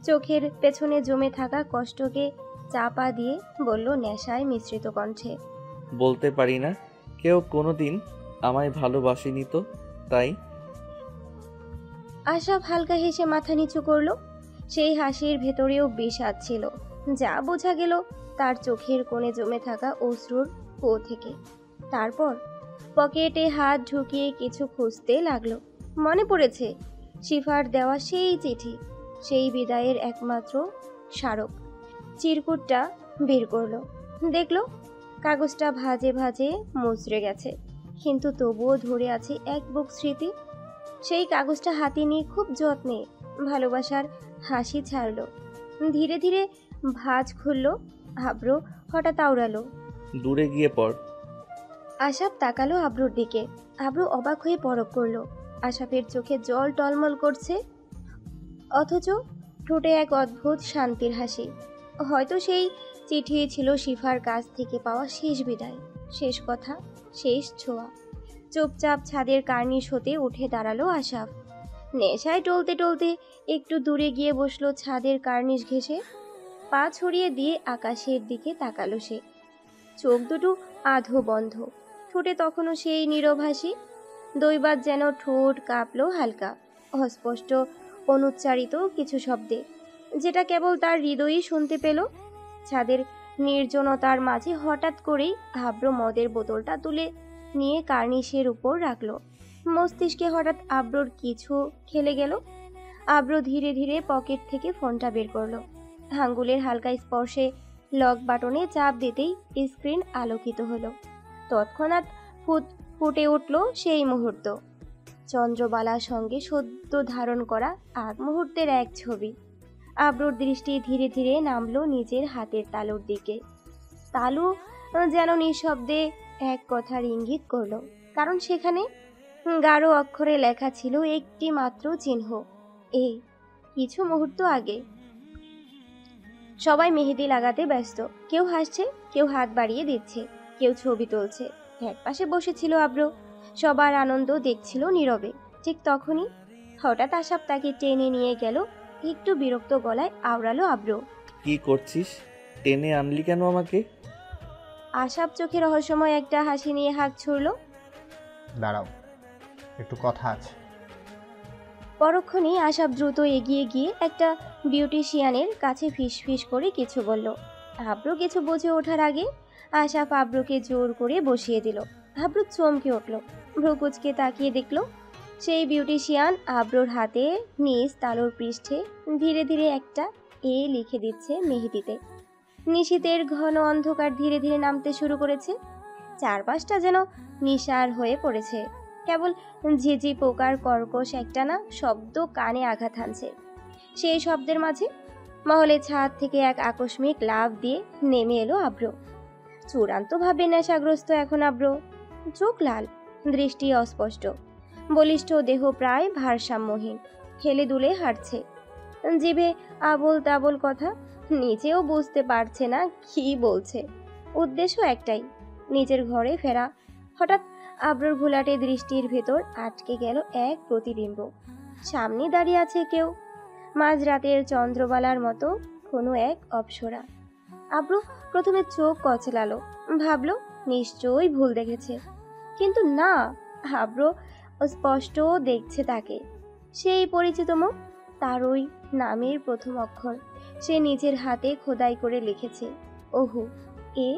চোখের পেছনে জমে থাকা কষ্টকে চাপা দিয়ে বলল নেশায় মিশ্রিত কণ্ঠে, বলতে পারি না, কেউ কোনোদিন আমায় ভালোবাসেনি তো, তাই। আশাফ হালকা হেসে মাথা নিচু করল। সেই হাসির ভেতরেও বিষাদ ছিল, যা বোঝা গেল তার চোখের কোণে জমে থাকা অশ্রুর কুয়ো থেকে। তারপর পকেটে হাত ঢুকিয়ে কিছু খুঁজতে লাগলো। মনে পড়েছে শিফার দেওয়া সেই চিঠি, সেই বিদায়ের একমাত্র স্মারক। চিরকুটটা বের করলো, দেখলো কাগজটা ভাজে ভাজে মুচড়ে গেছে, কিন্তু তবুও ধরে আছে এক বুক স্মৃতি। সেই কাগজটা হাতে নিয়ে খুব যত্নে ভালোবাসার হাসি ছাড়লো। ধীরে ধীরে ভাঁজ খুললো। আব্র হঠাৎ আওড়ালো, দূরে গিয়ে পড়। আশাফ তাকালো আব্রুর দিকে। আব্রু অবাক হয়ে পরখ করলো। আশাফের চোখে জল টলমল করছে, অথচ ঠোঁটে এক অদ্ভুত শান্তির হাসি। হয়তো সেই চিঠি ছিল শিফার কাছ থেকে পাওয়া শেষ বিদায়, শেষ কথা, শেষ ছোঁয়া। চুপচাপ ছাদের কার্নিশ হতে উঠে দাঁড়ালো আশাফ। নেশায় টলতে টলতে একটু দূরে গিয়ে বসলো ছাদের কার্নিশ ঘেঁষে। পা ছড়িয়ে দিয়ে আকাশের দিকে তাকালো সে। চোখ দুটো আধো বন্ধ, ঠোঁটে তখনও সেই নীরব হাসি। দৈবাত যেন ঠোঁট কাঁপলো হালকা, অস্পষ্ট অনুচ্চারিত কিছু শব্দে, যেটা কেবল তার হৃদয়ই শুনতে পেল। ছাদের নির্জনতার মাঝে হঠাৎ করেই আব্র মদের বোতলটা তুলে নিয়ে কার্নিশের উপর রাখলো। মস্তিষ্কে হঠাৎ আব্রর কিছু খেলে গেল। আব্র ধীরে ধীরে পকেট থেকে ফোনটা বের করলো। আঙ্গুলের হালকা স্পর্শে লক বাটনে চাপ দিতেই স্ক্রিন আলোকিত হলো। তৎক্ষণাৎ ফুটে উঠল সেই মুহূর্ত, চন্দ্রবালার সঙ্গে সদ্য ধারণ করা আগ মুহূর্তের এক ছবি। আব্রর দৃষ্টি ধীরে ধীরে নামলো নিজের হাতের তালুর দিকে। তালু যেন নিঃশব্দে এক কথার ইঙ্গিত করলো, কারণ সেখানে গাঢ় অক্ষরে লেখা ছিল একটি মাত্র চিহ্ন, এই কিছু মুহূর্ত আগে। সবাই মেহেদি লাগাতে ব্যস্ত, কেউ হাসছে, কেউ হাত বাড়িয়ে দিচ্ছে, কেউ ছবি তুলছে। এক পাশে বসেছিল আব্র, সবার আনন্দ দেখছিল নীরবে। ঠিক তখনই হঠাৎ আশাপ তাকে টেনে নিয়ে গেল। একটু বিরক্ত গলায় আওড়ালো আব্র, কি করছিস? টেনে আনলি কেন আমাকে? আশাপ চোখে রহস্যময় একটা হাসি নিয়ে হাঁক ছুড়ল। দাঁড়াও, একটু কথা আছে। পরক্ষণেই আশাপ দ্রুত এগিয়ে গিয়ে একটা বিউটিশিয়ানের কাছে ফিস ফিস করে কিছু বলল। আব্র কিছু বুঝে ওঠার আগে আশাপ আব্রকে জোর করে বসিয়ে দিল। আব্র চমকে উঠল, ভ্রুকুচকে তাকিয়ে দেখল সেই বিউটিশিয়ান আব্রর হাতে নিজ তালুর পৃষ্ঠে ধীরে ধীরে একটা এ লিখে দিচ্ছে মেহেদিতে। নিশীথের ঘন অন্ধকার ধীরে ধীরে নামতে শুরু করেছে। চারপাশটা যেন নিশার হয়ে পড়েছে। কেবল ঝিঝি পোকার কর্কশ একটানা শব্দ কানে আঘাত হানছে। সেই শব্দের মাঝে মহলের ছাদ থেকে এক আকস্মিক লাফ দিয়ে নেমে এলো আব্র। চূড়ান্তভাবে নেশাগ্রস্ত এখন আব্র, চোখ লাল, দৃষ্টি অস্পষ্ট, বলিষ্ঠ দেহ প্রায় ভারসাম্যহীন, হেলে দুলে হাঁটছে। জিভে আবোল তাবোল কথা, নিজেও বুঝতে পারছে না কি বলছে। উদ্দেশ্য একটাই, নিজের ঘরে ফেরা। হঠাৎ আব্রর ঘোলাটে দৃষ্টির ভেতর আটকে গেল এক প্রতিবিম্ব। সামনে দাঁড়িয়ে আছে কেউ, মাঝরাতের চন্দ্রবালার মতো কোনো এক অপ্সরা। আব্র প্রথমে চোখ কচলালো, ভাবলো নিশ্চয়ই ভুল দেখেছে, কিন্তু না, আব্র স্পষ্ট দেখছে তাকে। সেই পরিচিত মুখ, তার ওই নামের প্রথম অক্ষর সে নিজের হাতে খোদাই করে লিখেছে, ওহু। এ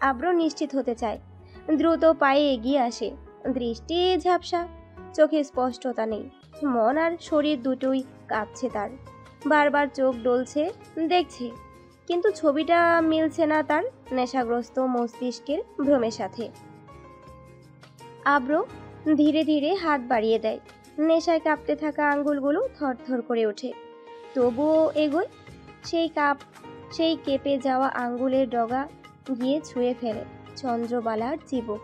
আব্র নিশ্চিত হতে চায়, দ্রুত পায়ে এগিয়ে আসে। দৃষ্টি ঝাপসা, চোখে স্পষ্টতা নেই, মন আর শরীর দুটোই কাঁপছে তার। বারবার চোখ ডলছে, দেখছে, কিন্তু ছবিটা মিলছে না তার নেশাগ্রস্ত মস্তিষ্কের ভ্রমের সাথে। আব্র ধীরে ধীরে হাত বাড়িয়ে দেয়। নেশায় কাঁপতে থাকা আঙ্গুলগুলো থরথর করে ওঠে, তবুও এগোয়। সেই কেঁপে যাওয়া আঙ্গুলের ডগা গিয়ে ছুঁয়ে ফেলে চন্দ্রবালার চিবুক।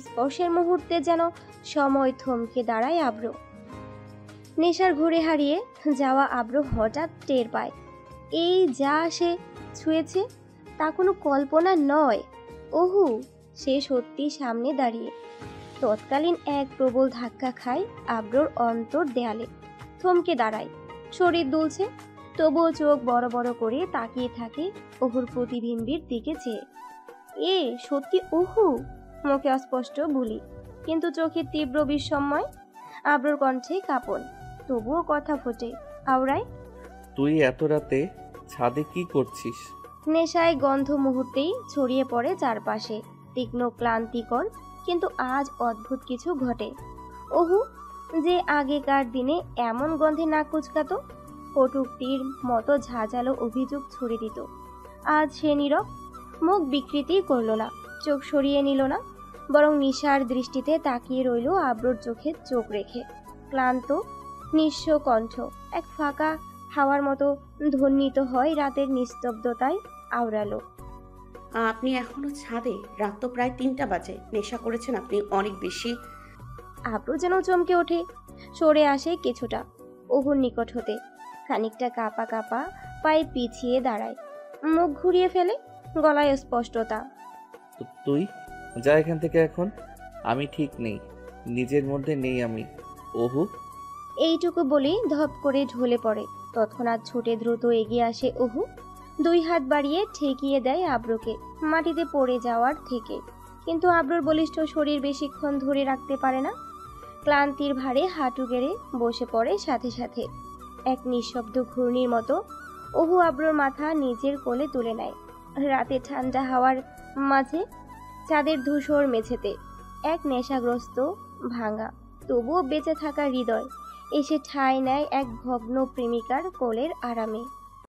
স্পর্শের মুহূর্তে যেন সময় থমকে দাঁড়ায় আব্র। নেশার ঘুরে হারিয়ে যাওয়া আব্র হঠাৎ টের পায়, এই যা সে ছুঁয়েছে তা কোনো কল্পনা নয়, ওহু, সে সত্যি সামনে দাঁড়িয়ে। তৎকালীন এক প্রবল ধাক্কা খায় আব্রর অন্তর দেয়ালে, থমকে দাঁড়ায়, শরীর দুলছে, তবুও চোখ বড় বড় করে তাকিয়ে থাকে ওহুর প্রতিবিম্বের দিকে চেয়ে। এ সত্যি ওহু, মুখে অস্পষ্ট বুলি, কিন্তু চোখে তীব্র বিস্ময়। আব্রর কণ্ঠে কাঁপন, তবুও কথা ফোটে, আওড়ায়, তুই এত রাতে ছাদে কি করছিস? নেশায় গন্ধ মুহূর্তেই ছড়িয়ে পড়ে চারপাশে, তীক্ষ্ণ ক্লান্তিকর, কিন্তু আজ অদ্ভুত কিছু ঘটে। ওহু যে আগেকার দিনে এমন গন্ধে নাক কুচকাতো, কটূক্তির মতো ঝাঁঝালো অভিযোগ ছড়ে দিত, আজ সে নীরব, মুখ বিকৃতি করল না, চোখ সরিয়ে নিল না, বরং নিশার দৃষ্টিতে তাকিয়ে রইল আব্রর চোখে চোখ রেখে। ক্লান্ত নিঃস্ব কণ্ঠ এক ফাঁকা হাওয়ার মতো ধ্বনিত হয় রাতের নিস্তব্ধতায়, আওড়ালো, আপনি এখনো ছাদে? রাত তো প্রায় 3টা বাজে, নেশা করেছেন আপনি অনেক বেশি। আব্রু যেন চমকে ওঠে, সরে আসে কিছুটা ওহুর নিকট হতে, খানিকটা কাঁপা কাঁপা পায়ে পিছিয়ে দাঁড়ায়, মুখ ঘুরিয়ে ফেলে, গলায় স্পষ্টতা, তুই যা এখান থেকে এখন, আমি ঠিক নেই, নিজের মধ্যে নেই আমি। ওহু, এইটুকু বলেই ধপ করে ঢলে পড়ে। তৎক্ষণাৎ ছুটে দ্রুত এগিয়ে আসে অহু, 2 হাত বাড়িয়ে ঠেকিয়ে দেয় আব্রুকে মাটিতে পড়ে যাওয়ার থেকে। কিন্তু আব্রুর বলিষ্ঠ শরীর বেশিক্ষণ ধরে রাখতে পারে না। ক্লান্তির ভারে হাঁটু গেড়ে বসে পড়ে সাথে সাথে। এক নিঃশব্দ ঘূর্ণির মতো অহু আব্রুর মাথা নিজের কোলে তুলে নেয়। রাতে ঠান্ডা হাওয়ার মাঝে চাঁদের ধূসর মেঝেতে এক নেশাগ্রস্ত ভাঙা তবুও বেঁচে থাকা হৃদয় এসে ঠাঁই নেয় এক ভগ্ন প্রেমিকার কোলের আরামে।